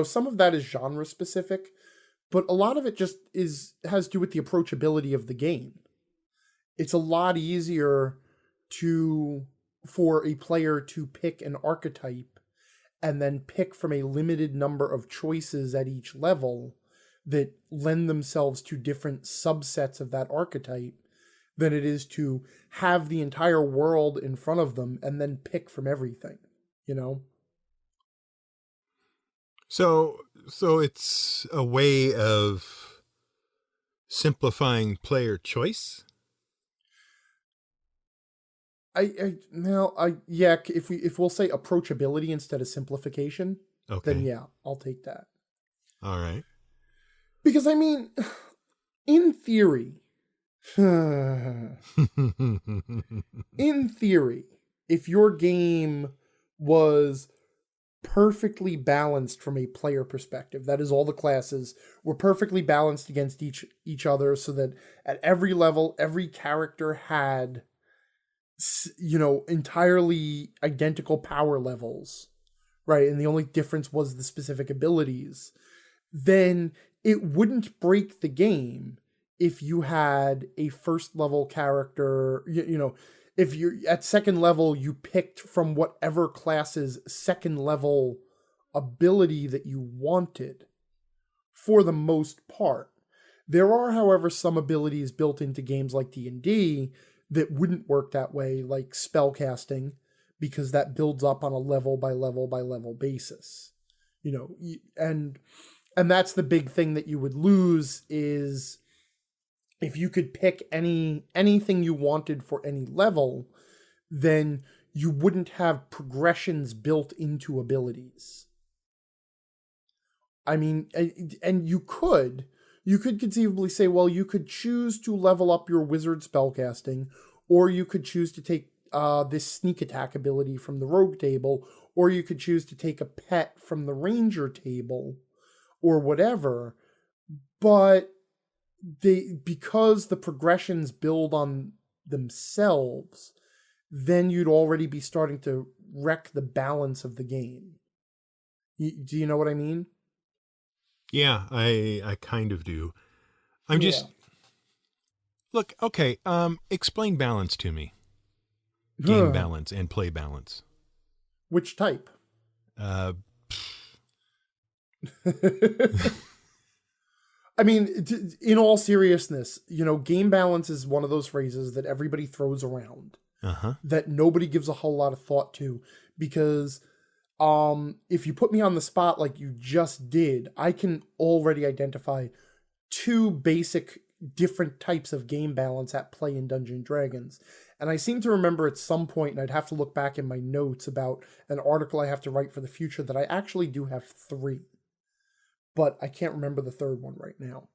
some of that is genre specific, but a lot of it just has to do with the approachability of the game. It's a lot easier for a player to pick an archetype and then pick from a limited number of choices at each level that lend themselves to different subsets of that archetype than it is to have the entire world in front of them and then pick from everything, So it's a way of simplifying player choice. If we'll say approachability instead of simplification, okay, then yeah, I'll take that. All right. Because I mean, in theory, if your game was perfectly balanced from a player perspective, that is, all the classes were perfectly balanced against each other, so that at every level, every character had, entirely identical power levels, right? And the only difference was the specific abilities, then it wouldn't break the game if you had a first level character, if you're at second level, you picked from whatever class's second level ability that you wanted for the most part. There are, however, some abilities built into games like D&D that wouldn't work that way, like spellcasting, because that builds up on a level by level by level basis. You know, and that's the big thing that you would lose is if you could pick anything you wanted for any level, then you wouldn't have progressions built into abilities. I mean, and you could conceivably say, well, you could choose to level up your wizard spellcasting, or you could choose to take this sneak attack ability from the rogue table, or you could choose to take a pet from the ranger table, or whatever. But because the progressions build on themselves, then you'd already be starting to wreck the balance of the game. Do you know what I mean? Yeah, I kind of do. I'm Yeah. just look, okay, explain balance to me. Game balance and play balance. Which type? Uh I mean, in all seriousness, you know, game balance is one of those phrases that everybody throws around uh-huh. that nobody gives a whole lot of thought to, because if you put me on the spot like you just did, I can already identify two basic different types of game balance at play in Dungeons and Dragons. And I seem to remember at some point, and I'd have to look back in my notes about an article I have to write for the future, that I actually do have three. But I can't remember the third one right now.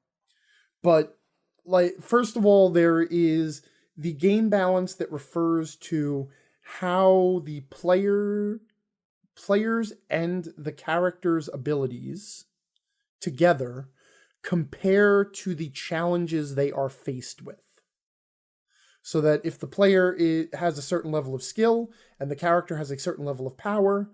But, like, first of all, there is the game balance that refers to how the players and the character's abilities together compare to the challenges they are faced with. So that if the player has a certain level of skill and the character has a certain level of power,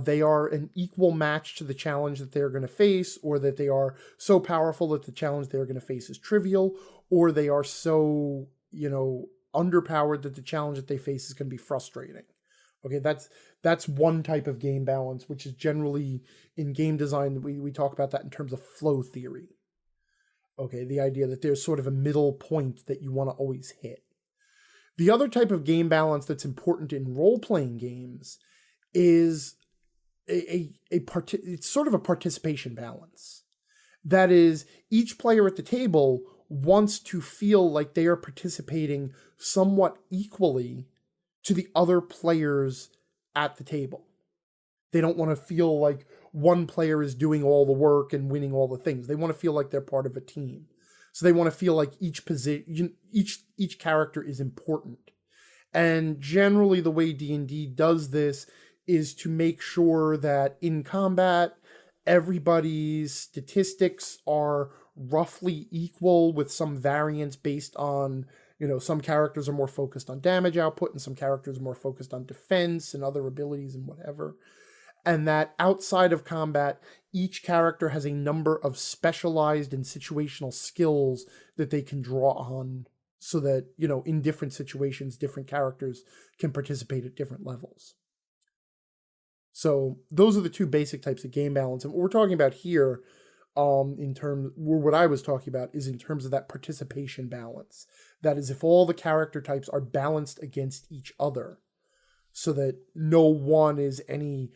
they are an equal match to the challenge that they're going to face, or that they are so powerful that the challenge they're going to face is trivial, or they are so, you know, underpowered that the challenge that they face is going to be frustrating. Okay, that's one type of game balance, which is generally in game design, we talk about that in terms of flow theory. Okay, the idea that there's sort of a middle point that you want to always hit. The other type of game balance that's important in role-playing games is it's sort of a participation balance. That is, each player at the table wants to feel like they are participating somewhat equally to the other players at the table. They don't want to feel like one player is doing all the work and winning all the things. They want to feel like they're part of a team. So they want to feel like each character is important. And generally the way D&D does this is to make sure that in combat, everybody's statistics are roughly equal with some variance based on, you know, some characters are more focused on damage output and some characters are more focused on defense and other abilities and whatever. And that outside of combat, each character has a number of specialized and situational skills that they can draw on, so that, you know, in different situations, different characters can participate at different levels. So those are the two basic types of game balance. And what we're talking about here, what I was talking about is in terms of that participation balance. That is, if all the character types are balanced against each other, so that no one is any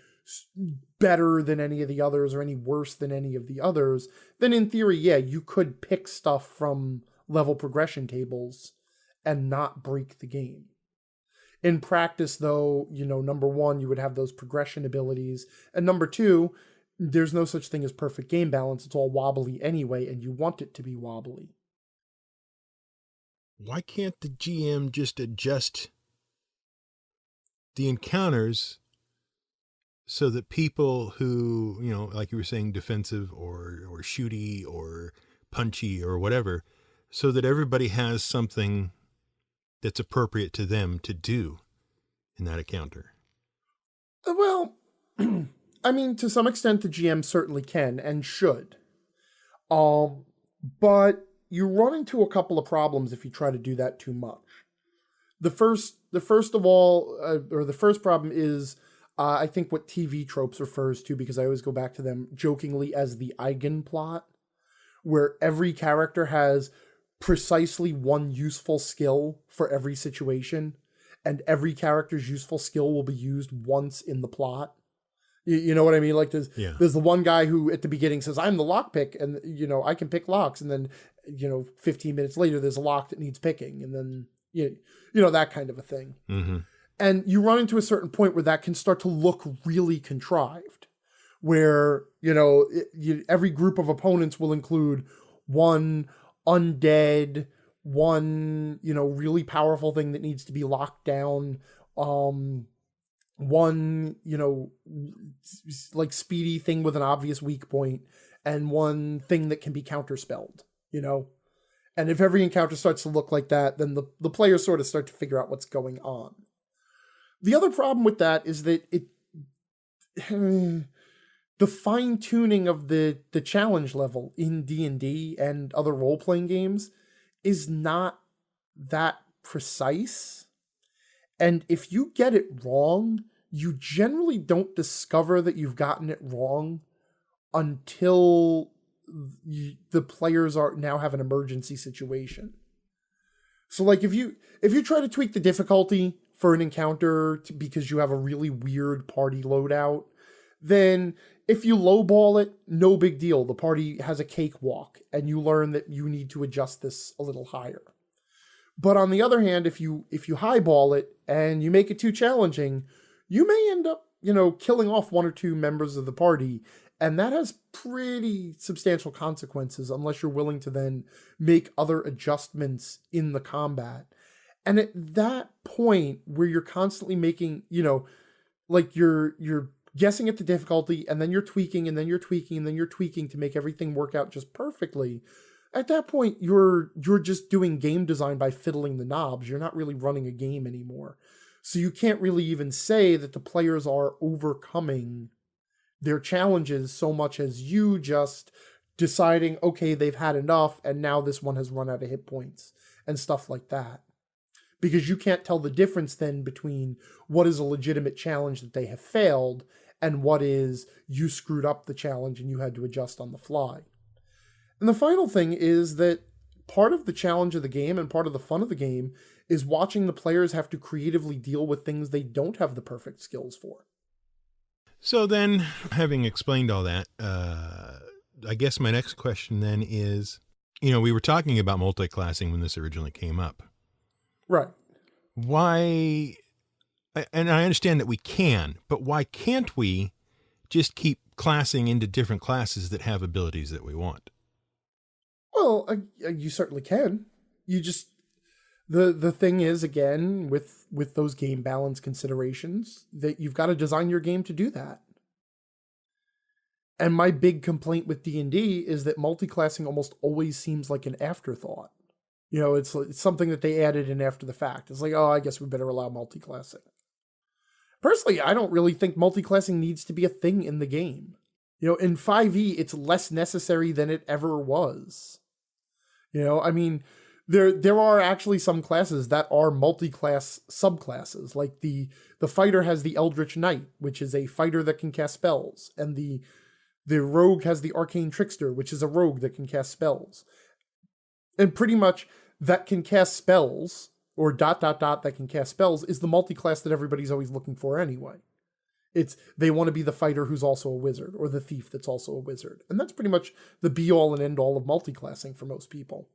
better than any of the others or any worse than any of the others, then in theory, yeah, you could pick stuff from level progression tables and not break the game. In practice, though, you know, number one, you would have those progression abilities, and number two, there's no such thing as perfect game balance. It's all wobbly anyway, and you want it to be wobbly. Why can't the GM just adjust the encounters so that people who, you know, like you were saying, defensive or shooty or punchy or whatever, so that everybody has something that's appropriate to them to do in that encounter? Well, I mean, to some extent, the GM certainly can and should. But you run into a couple of problems if you try to do that too much. The first problem is, I think what TV tropes refers to, because I always go back to them jokingly as the Eigenplot, where every character has precisely one useful skill for every situation, and every character's useful skill will be used once in the plot. You know what I mean? Like Yeah. there's the one guy who at the beginning says, I'm the lock pick, and I can pick locks, and then 15 minutes later there's a lock that needs picking, and then that kind of a thing. Mm-hmm. And you run into a certain point where that can start to look really contrived, where every group of opponents will include one undead, one really powerful thing that needs to be locked down, one like speedy thing with an obvious weak point, and one thing that can be counterspelled. And if every encounter starts to look like that, then the players sort of start to figure out what's going on. The other problem with that is that the fine-tuning of the challenge level in D&D and other role-playing games is not that precise. And if you get it wrong, you generally don't discover that you've gotten it wrong until the players now have an emergency situation. So like if you try to tweak the difficulty for an encounter because you have a really weird party loadout, then if you lowball it, no big deal. The party has a cakewalk, and you learn that you need to adjust this a little higher. But on the other hand, if you highball it and you make it too challenging, you may end up, killing off one or two members of the party, and that has pretty substantial consequences unless you're willing to then make other adjustments in the combat. And at that point where you're constantly making, like you're guessing at the difficulty, and then you're tweaking, and then you're tweaking, and then you're tweaking to make everything work out just perfectly. At that point, you're just doing game design by fiddling the knobs. You're not really running a game anymore. So you can't really even say that the players are overcoming their challenges so much as you just deciding, okay, they've had enough, and now this one has run out of hit points, and stuff like that. Because you can't tell the difference then between what is a legitimate challenge that they have failed and what is you screwed up the challenge and you had to adjust on the fly. And the final thing is that part of the challenge of the game and part of the fun of the game is watching the players have to creatively deal with things they don't have the perfect skills for. So then, having explained all that, I guess my next question then is, we were talking about multiclassing when this originally came up. Right. Why, and I understand that we can, but why can't we just keep classing into different classes that have abilities that we want? Well, you certainly can. You just, the thing is, again, with those game balance considerations, that you've got to design your game to do that. And my big complaint with D&D is that multiclassing almost always seems like an afterthought. It's something that they added in after the fact. It's like, oh, I guess we better allow multiclassing. Personally, I don't really think multiclassing needs to be a thing in the game. In 5e, it's less necessary than it ever was. I mean, there are actually some classes that are multi-class subclasses. Like the fighter has the Eldritch Knight, which is a fighter that can cast spells, and the rogue has the Arcane Trickster, which is a rogue that can cast spells. And pretty much that can cast spells, or ... that can cast spells, is the multi-class that everybody's always looking for anyway. They want to be the fighter who's also a wizard, or the thief that's also a wizard. And that's pretty much the be-all and end-all of multiclassing for most people.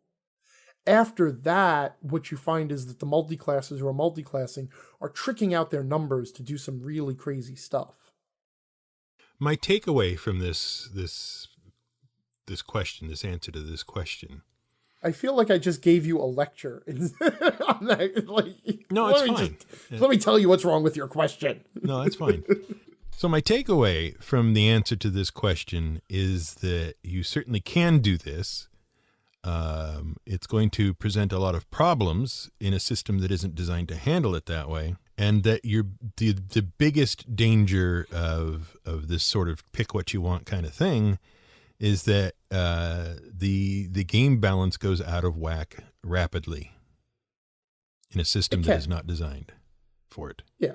After that, what you find is that the multiclasses who are multiclassing are tricking out their numbers to do some really crazy stuff. My takeaway from this question, this answer to this question, I feel like I just gave you a lecture on that. No, it's fine. Let me tell you what's wrong with your question. No, that's fine. So my takeaway from the answer to this question is that you certainly can do this. It's going to present a lot of problems in a system that isn't designed to handle it that way. And that the biggest danger of this sort of pick what you want kind of thing is that the game balance goes out of whack rapidly in a system that is not designed for it. Yeah,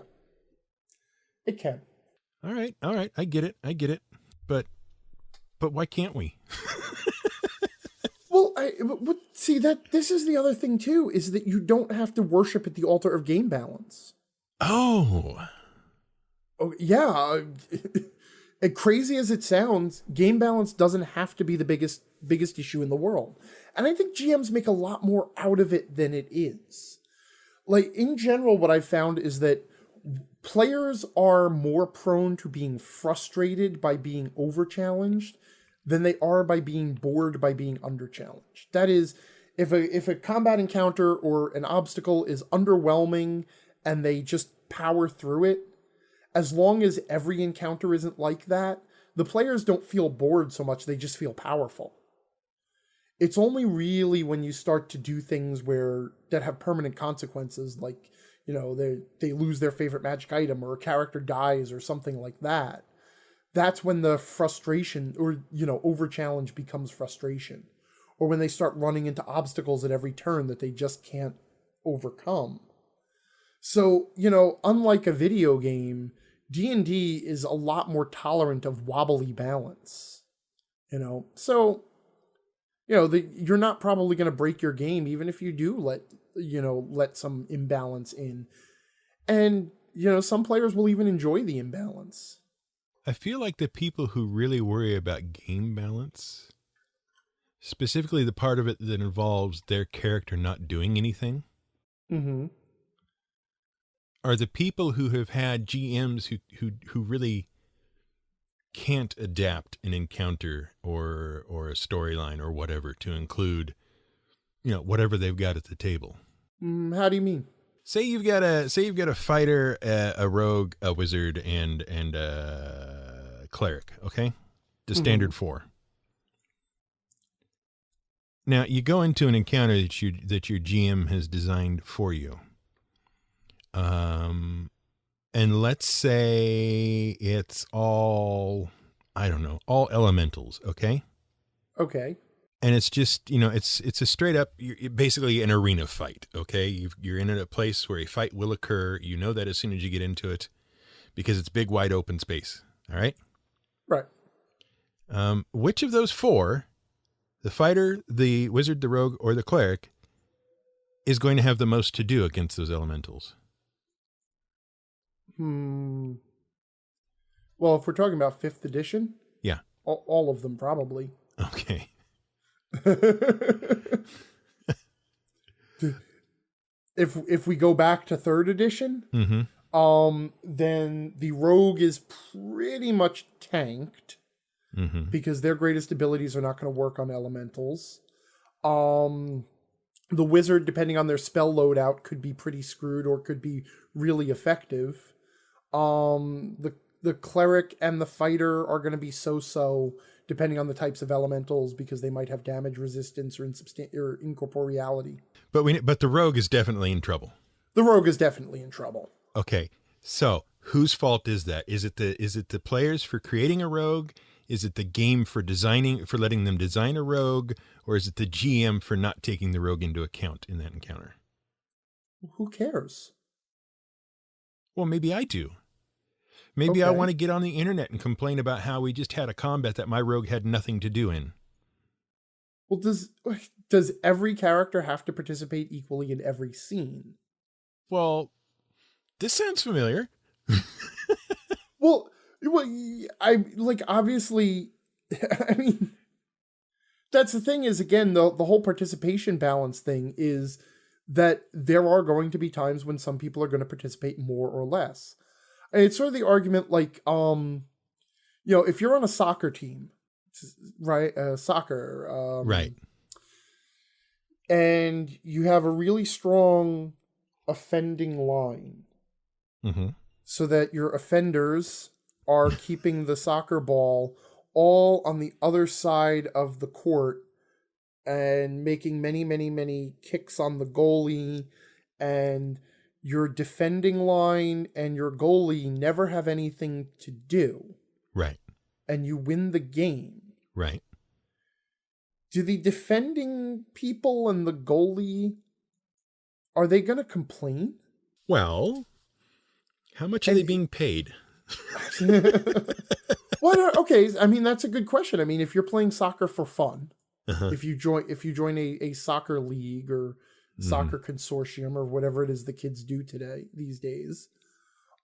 it can. All right. I get it. But why can't we? Well, See, that this is the other thing too, is that you don't have to worship at the altar of game balance. Oh, Oh yeah, as crazy as it sounds, game balance doesn't have to be the biggest issue in the world. And I think GMs make a lot more out of it than it is. Like in general, what I've found is that players are more prone to being frustrated by being overchallenged than they are by being bored by being underchallenged. That is, if a combat encounter or an obstacle is underwhelming and they just power through it, as long as every encounter isn't like that, the players don't feel bored so much, they just feel powerful. It's only really when you start to do things where that have permanent consequences, like, they lose their favorite magic item or a character dies or something like that. That's when the frustration or, over challenge becomes frustration. Or when they start running into obstacles at every turn that they just can't overcome. So, unlike a video game, D&D is a lot more tolerant of wobbly balance. So, you're not probably going to break your game even if you do let some imbalance in. And, some players will even enjoy the imbalance. I feel like the people who really worry about game balance, specifically the part of it that involves their character not doing anything, Mm-hmm. are the people who have had GMs who really can't adapt an encounter or a storyline or whatever to include, whatever they've got at the table. How do you mean? Say you've got a fighter, a rogue, a wizard, and a cleric. Okay, the standard four. Now you go into an encounter that your GM has designed for you. And let's say it's all elementals, okay? Okay. And it's just, it's a straight up, basically an arena fight, okay? You're in a place where a fight will occur. You know that as soon as you get into it because it's big, wide open space, all right? Right. Which of those four, the fighter, the wizard, the rogue, or the cleric, is going to have the most to do against those elementals? Well, if we're talking about 5th edition, Yeah. all of them probably. Okay. If we go back to 3rd edition, then the rogue is pretty much tanked because their greatest abilities are not going to work on elementals. The wizard, depending on their spell loadout, could be pretty screwed or could be really effective. The cleric and the fighter are going to be so-so, depending on the types of elementals, because they might have damage resistance or incorporeality. But the rogue is definitely in trouble. The rogue is definitely in trouble. Okay, so whose fault is that? Is it the players for creating a rogue? Is it the game for letting them design a rogue? Or is it the GM for not taking the rogue into account in that encounter? Who cares? Well, maybe I do. Maybe I want to get on the internet and complain about how we just had a combat that my rogue had nothing to do in. Well, does every character have to participate equally in every scene? Well, this sounds familiar. Well, obviously, I mean, that's the thing is, again, the whole participation balance thing is that there are going to be times when some people are going to participate more or less. And it's sort of the argument like, if you're on a soccer team, right? Right. And you have a really strong offending line so that your offenders are keeping the soccer ball all on the other side of the court and making many, many, many kicks on the goalie, and your defending line and your goalie never have anything to do. Right. And you win the game. Right. Do the defending people and the goalie, are they going to complain? Well, how much are they being paid? Okay, I mean, that's a good question. I mean, if you're playing soccer for fun, Uh-huh. If you join a soccer league or Mm-hmm. soccer consortium or whatever it is the kids do today these days,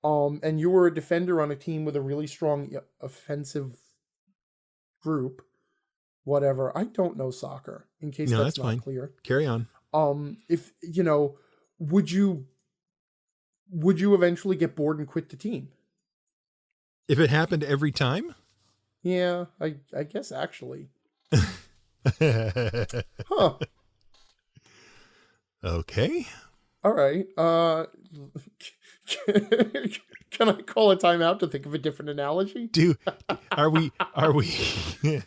and you were a defender on a team with a really strong offensive group, whatever. I don't know soccer, in case No, that's that's not fine. clear. Carry on. If would you would you eventually get bored and quit the team? If it happened every time? Yeah, I guess actually. Huh. Okay. All right. Can I call a timeout to think of a different analogy? Are we Well,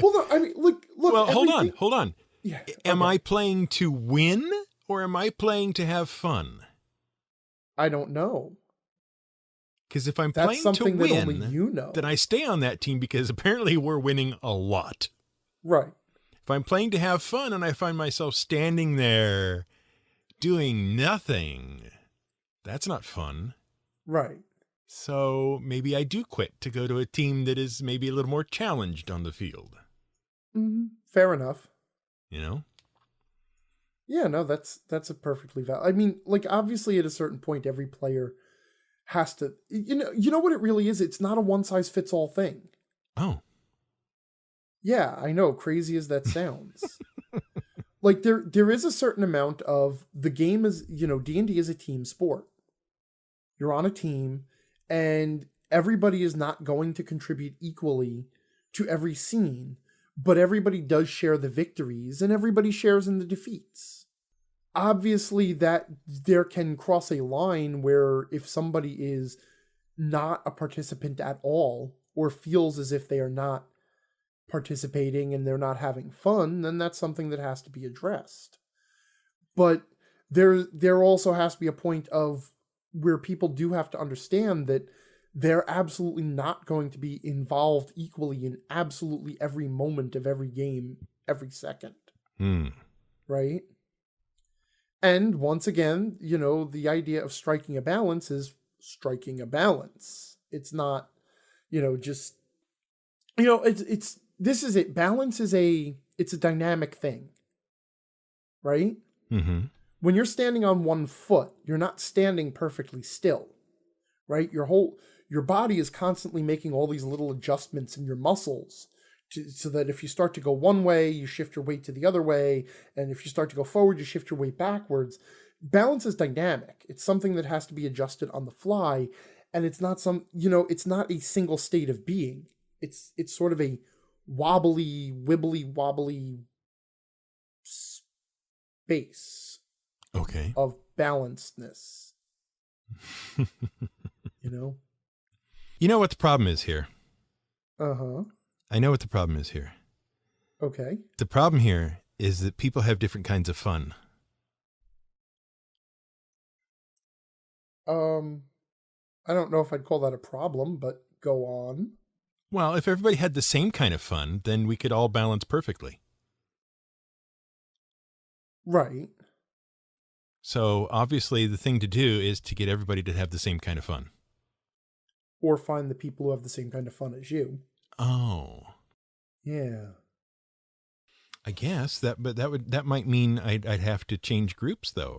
no, I mean, look, Well, everything. hold on. Yeah. Am Okay. I playing to win or am I playing to have fun? I don't know. Because if I'm That's playing to something that only win, you then know. I stay on that team because apparently we're winning a lot. Right. If I'm playing to have fun and I find myself standing there doing nothing, that's not fun. Right. So maybe I do quit to go to a team that is maybe a little more challenged on the field. Fair enough. You know? Yeah. No, that's a perfectly valid. I mean, like obviously, at a certain point, every player has to. You know what it really is. It's not a one size fits all thing. Oh. Yeah, I know. Crazy as that sounds. Like there is a certain amount of the game is D&D is a team sport. You're on a team, and everybody is not going to contribute equally to every scene, but everybody does share the victories and everybody shares in the defeats. Obviously, that there can cross a line where if somebody is not a participant at all or feels as if they are not participating and they're not having fun, then that's something that has to be addressed. But there also has to be a point of where people do have to understand that they're absolutely not going to be involved equally in absolutely every moment of every game, every second. Right? And once again, the idea of striking a balance is striking a balance. It's not, just it's this is it. Balance is it's a dynamic thing, right? Mm-hmm. When you're standing on one foot, you're not standing perfectly still, right? Your body is constantly making all these little adjustments in your muscles so that if you start to go one way, you shift your weight to the other way, and if you start to go forward, you shift your weight backwards. Balance is dynamic. It's something that has to be adjusted on the fly, and it's not it's not a single state of being. It's sort of a wobbly, wibbly, wobbly space Okay. of balancedness. You know? You know what the problem is here? Uh-huh. I know what the problem is here. Okay. The problem here is that people have different kinds of fun. I don't know if I'd call that a problem, but go on. Well, if everybody had the same kind of fun, then we could all balance perfectly. Right. So obviously the thing to do is to get everybody to have the same kind of fun. Or find the people who have the same kind of fun as you. Oh. Yeah. I guess that might mean I'd have to change groups though,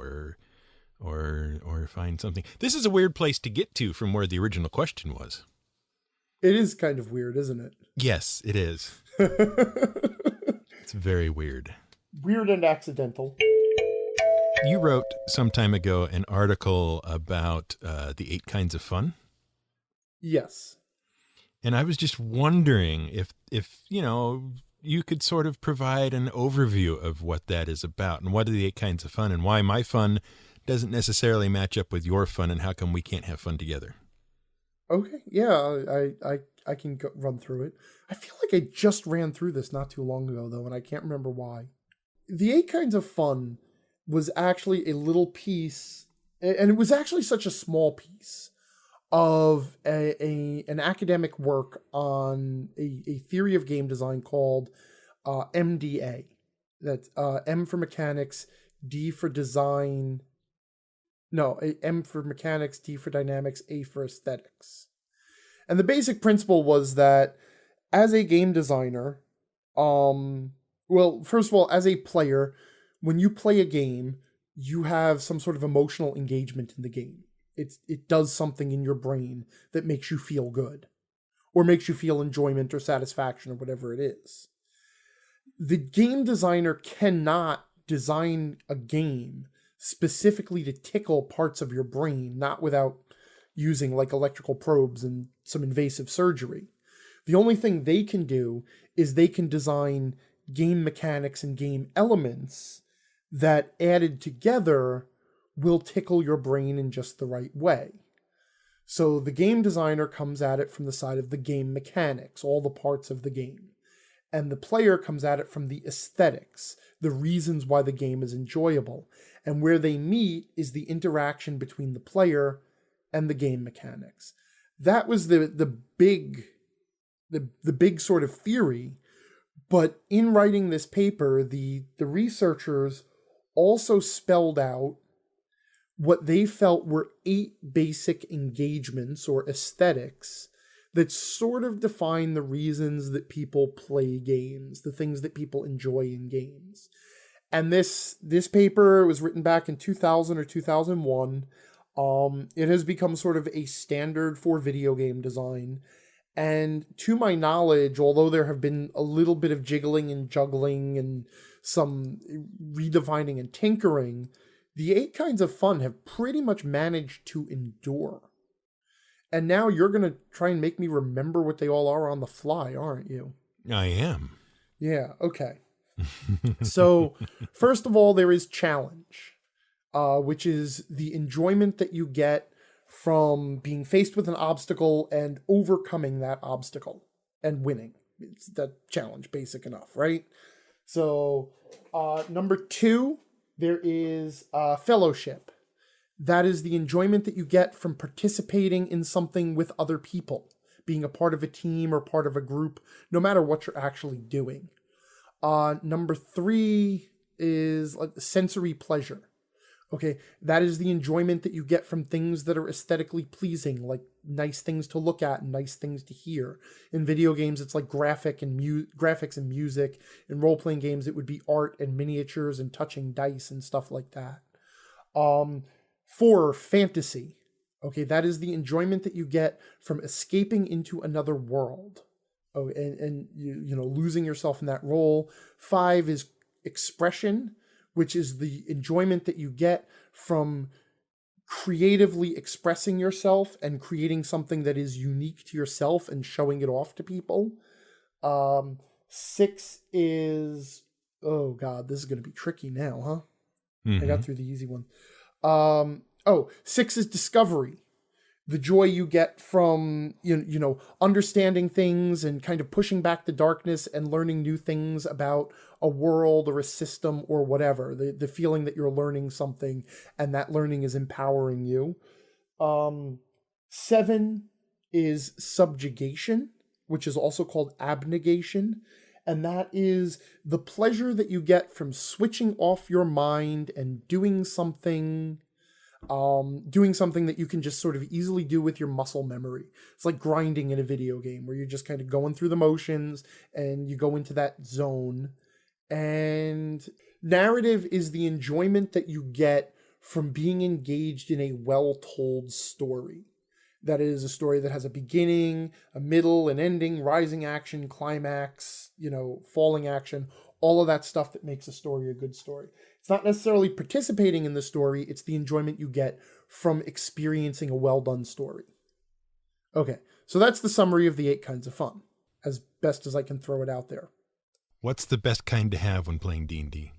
or find something. This is a weird place to get to from where the original question was. It is kind of weird, isn't it? Yes, it is. It's very weird. Weird and accidental. You wrote some time ago an article about the 8 kinds of fun. Yes. And I was just wondering if you could sort of provide an overview of what that is about and what are the 8 kinds of fun and why my fun doesn't necessarily match up with your fun and how come we can't have fun together. Okay. Yeah, I can run through it. I feel like I just ran through this not too long ago, though, and I can't remember why. The 8 kinds of fun was actually a little piece, and it was actually such a small piece of an academic work on a theory of game design called MDA. That's M for mechanics, D for design. No, M for mechanics, D for dynamics, A for aesthetics. And the basic principle was that as a game designer, Well, first of all, as a player, when you play a game, you have some sort of emotional engagement in the game. It does something in your brain that makes you feel good, or makes you feel enjoyment or satisfaction or whatever it is. The game designer cannot design a game specifically to tickle parts of your brain, not without using like electrical probes and some invasive surgery. The only thing they can do is they can design game mechanics and game elements that added together will tickle your brain in just the right way. So the game designer comes at it from the side of the game mechanics, all the parts of the game. And the player comes at it from the aesthetics, the reasons why the game is enjoyable. And where they meet is the interaction between the player and the game mechanics. That was the big sort of theory. But in writing this paper, the researchers also spelled out what they felt were 8 basic engagements or aesthetics that sort of define the reasons that people play games, the things that people enjoy in games. And this paper was written back in 2000 or 2001. It has become sort of a standard for video game design. And to my knowledge, although there have been a little bit of jiggling and juggling and some redefining and tinkering, the 8 kinds of fun have pretty much managed to endure. And now you're going to try and make me remember what they all are on the fly, aren't you? I am. Yeah, okay. So, first of all, there is challenge, which is the enjoyment that you get from being faced with an obstacle and overcoming that obstacle and winning. It's that challenge, basic enough, right? So, number 2, there is fellowship. That is the enjoyment that you get from participating in something with other people, being a part of a team or part of a group, no matter what you're actually doing. Number 3 is like sensory pleasure. Okay, that is the enjoyment that you get from things that are aesthetically pleasing, like nice things to look at and nice things to hear. In video games, it's like graphics and music. In role-playing games, it would be art and miniatures and touching dice and stuff like that. 4, fantasy. Okay, that is the enjoyment that you get from escaping into another world. Oh, and you know, losing yourself in that role. 5 is expression, which is the enjoyment that you get from creatively expressing yourself and creating something that is unique to yourself and showing it off to people. 6 is, oh God, this is going to be tricky now, huh? Mm-hmm. I got through the easy one. 6 is discovery. The joy you get from, you know, understanding things and kind of pushing back the darkness and learning new things about a world or a system or whatever. The feeling that you're learning something and that learning is empowering you. 7 is subjugation, which is also called abnegation. And that is the pleasure that you get from switching off your mind and doing something that you can just sort of easily do with your muscle memory. It's like grinding in a video game where you're just kind of going through the motions and you go into that zone. And narrative is the enjoyment that you get from being engaged in a well-told story. That is a story that has a beginning, a middle, an ending, rising action, climax, you know, falling action, all of that stuff that makes a story a good story. It's not necessarily participating in the story, it's the enjoyment you get from experiencing a well-done story. Okay, so that's the summary of the 8 kinds of fun, as best as I can throw it out there. What's the best kind to have when playing D&D?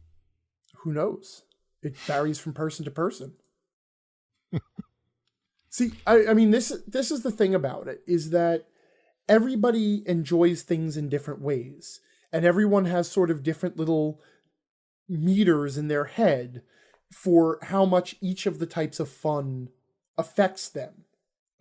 Who knows? It varies from person to person. See, I mean, this is the thing about it, is that everybody enjoys things in different ways. And everyone has sort of different little meters in their head for how much each of the types of fun affects them.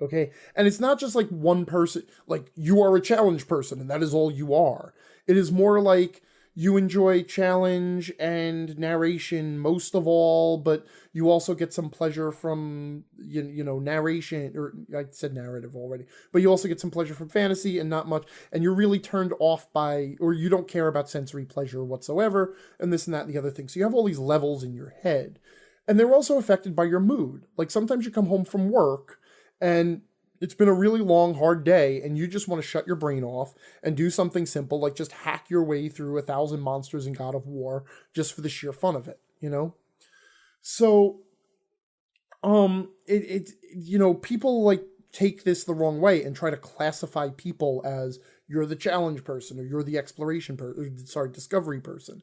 Okay? And it's not just like one person, like you are a challenge person and that is all you are. It is more like you enjoy challenge and narration most of all, but you also get some pleasure from narration, or I said narrative already, but you also get some pleasure from fantasy and not much, and you're really turned off by, or you don't care about sensory pleasure whatsoever, and this and that and the other thing. So you have all these levels in your head, and they're also affected by your mood. Like sometimes you come home from work and it's been a really long, hard day, and you just want to shut your brain off and do something simple, like just hack your way through 1,000 monsters in God of War just for the sheer fun of it, you know? So, people like take this the wrong way and try to classify people as you're the challenge person or you're the exploration person, discovery person.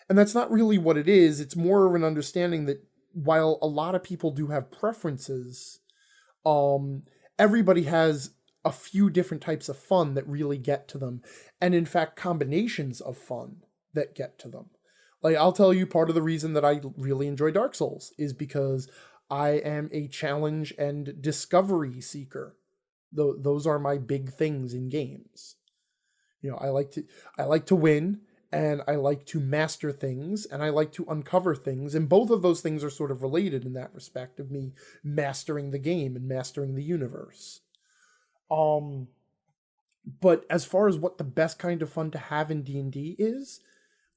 And that's not really what it is. It's more of an understanding that while a lot of people do have preferences, everybody has a few different types of fun that really get to them. And in fact, combinations of fun that get to them. Like, I'll tell you, part of the reason that I really enjoy Dark Souls is because I am a challenge and discovery seeker. Those are my big things in games. I like to win, and I like to master things, and I like to uncover things, and both of those things are sort of related in that respect of me mastering the game and mastering the universe. But as far as what the best kind of fun to have in D&D is,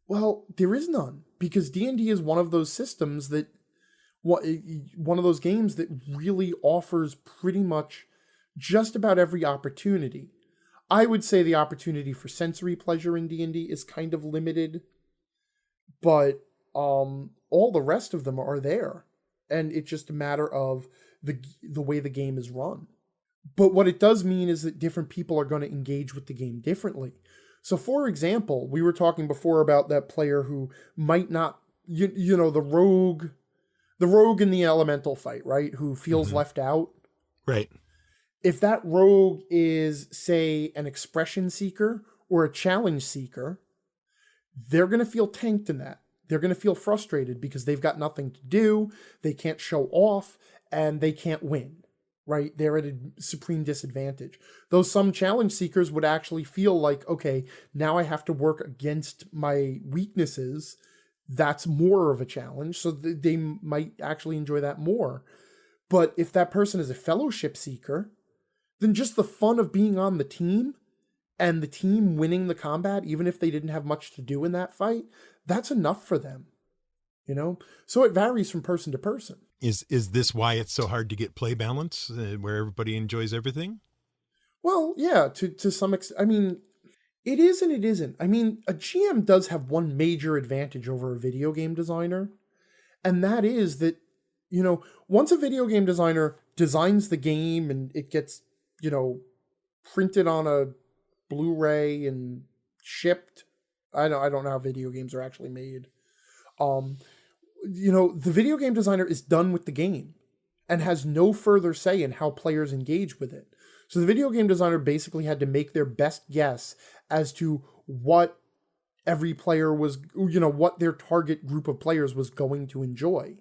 well, there is none, because D&D is one of those systems that one of those games that really offers pretty much just about every opportunity. I would say the opportunity for sensory pleasure in D&D is kind of limited, but all the rest of them are there, and it's just a matter of the way the game is run. But what it does mean is that different people are going to engage with the game differently. So, for example, we were talking before about that player who might not, the rogue in the elemental fight, right? Who feels left out. Right. If that rogue is, say, an expression seeker or a challenge seeker, they're going to feel tanked in that. They're going to feel frustrated because they've got nothing to do, they can't show off, and they can't win, right? They're at a supreme disadvantage. Though some challenge seekers would actually feel like, okay, now I have to work against my weaknesses. That's more of a challenge, so they might actually enjoy that more. But if that person is a fellowship seeker, then just the fun of being on the team and the team winning the combat, even if they didn't have much to do in that fight, that's enough for them, So it varies from person to person. Is this why it's so hard to get play balance where everybody enjoys everything? Well, yeah, to some extent. I mean, it is and it isn't. I mean, a GM does have one major advantage over a video game designer, and that is that, once a video game designer designs the game and it gets, printed on a Blu-ray and shipped. I don't know how video games are actually made. The video game designer is done with the game and has no further say in how players engage with it. So the video game designer basically had to make their best guess as to what every player was, what their target group of players was going to enjoy.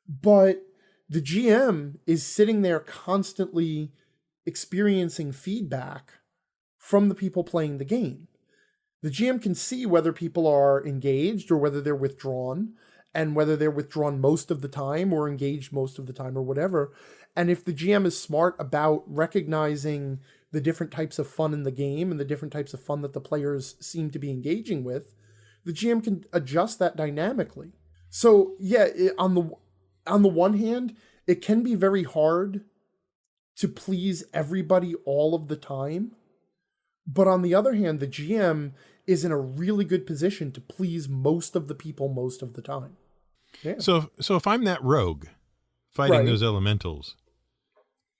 But the GM is sitting there constantly experiencing feedback from the people playing the game. The GM can see whether people are engaged or whether they're withdrawn, and whether they're withdrawn most of the time or engaged most of the time or whatever. And if the GM is smart about recognizing the different types of fun in the game and the different types of fun that the players seem to be engaging with, the GM can adjust that dynamically. So yeah, on the one hand, it can be very hard to please everybody all of the time. But on the other hand, the GM is in a really good position to please most of the people most of the time. Yeah. So if I'm that rogue fighting those elementals,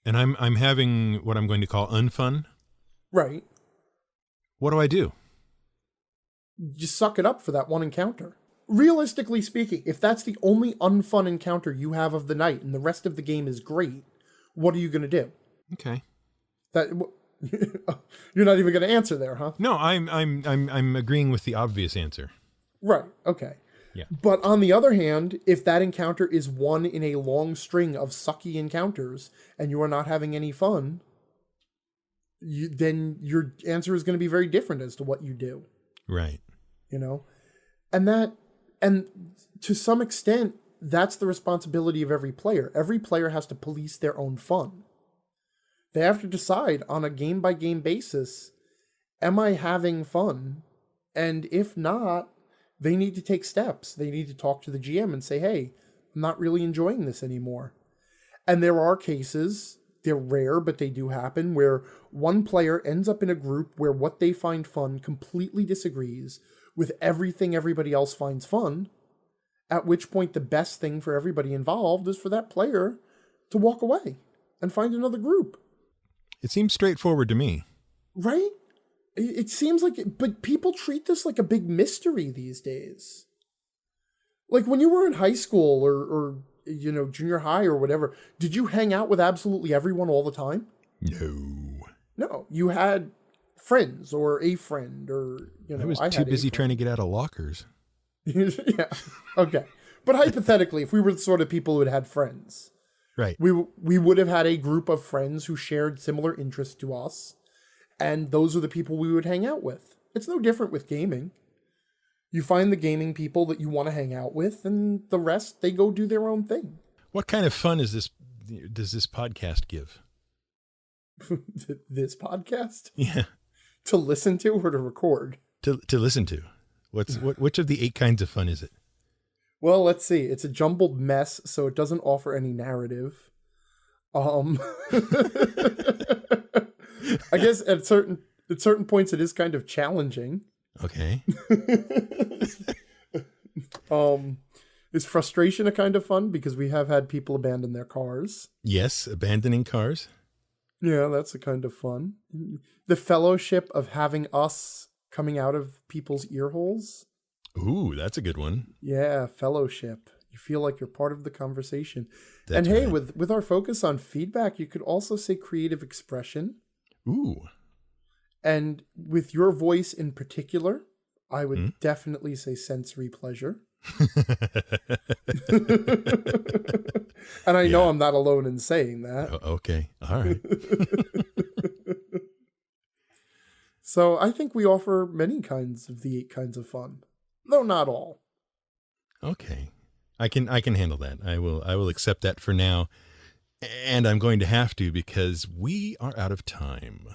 and I'm having what I'm going to call unfun, right? What do I do? You suck it up for that one encounter. Realistically speaking, if that's the only unfun encounter you have of the night and the rest of the game is great, what are you going to do? Okay. You're not even going to answer there, huh? No, I'm agreeing with the obvious answer. Right. Okay. Yeah. But on the other hand, if that encounter is one in a long string of sucky encounters and you are not having any fun, then your answer is going to be very different as to what you do. Right. you know? And and to some extent, that's the responsibility of every player. Every player has to police their own fun. They have to decide on a game by game basis, am I having fun? And if not, they need to take steps. They need to talk to the GM and say, hey, I'm not really enjoying this anymore. And there are cases, they're rare, but they do happen, where one player ends up in a group where what they find fun completely disagrees with everything everybody else finds fun, at which point the best thing for everybody involved is for that player to walk away and find another group. It seems straightforward to me. Right? It seems like it, but people treat this like a big mystery these days. Like when you were in high school or you know, junior high or whatever, did you hang out with absolutely everyone all the time? No. No, you had friends or a friend or, you know, I was too busy trying to get out of lockers. Yeah. Okay. But hypothetically, if we were the sort of people who had friends, right, we would have had a group of friends who shared similar interests to us, and those are the people we would hang out with. It's no different with gaming. You find the gaming people that you want to hang out with, and the rest, they go do their own thing. What kind of fun does this podcast give? This podcast? Yeah. To listen to or to record? To listen to. Which of the 8 kinds of fun is it? Well, let's see. It's a jumbled mess, so it doesn't offer any narrative. I guess at certain points it is kind of challenging. Okay. Is frustration a kind of fun? Because we have had people abandon their cars. Yes, abandoning cars. Yeah, that's a kind of fun. The fellowship of having us coming out of people's ear holes. Ooh, that's a good one. Yeah, fellowship. You feel like you're part of the conversation. That's and hey, right. with our focus on feedback, you could also say creative expression. Ooh. And with your voice in particular, I would definitely say sensory pleasure. And I know I'm not alone in saying that. Okay. All right. So I think we offer many kinds of the 8 kinds of fun, though not all. Okay. I can handle that. I will accept that for now. And I'm going to have to because we are out of time.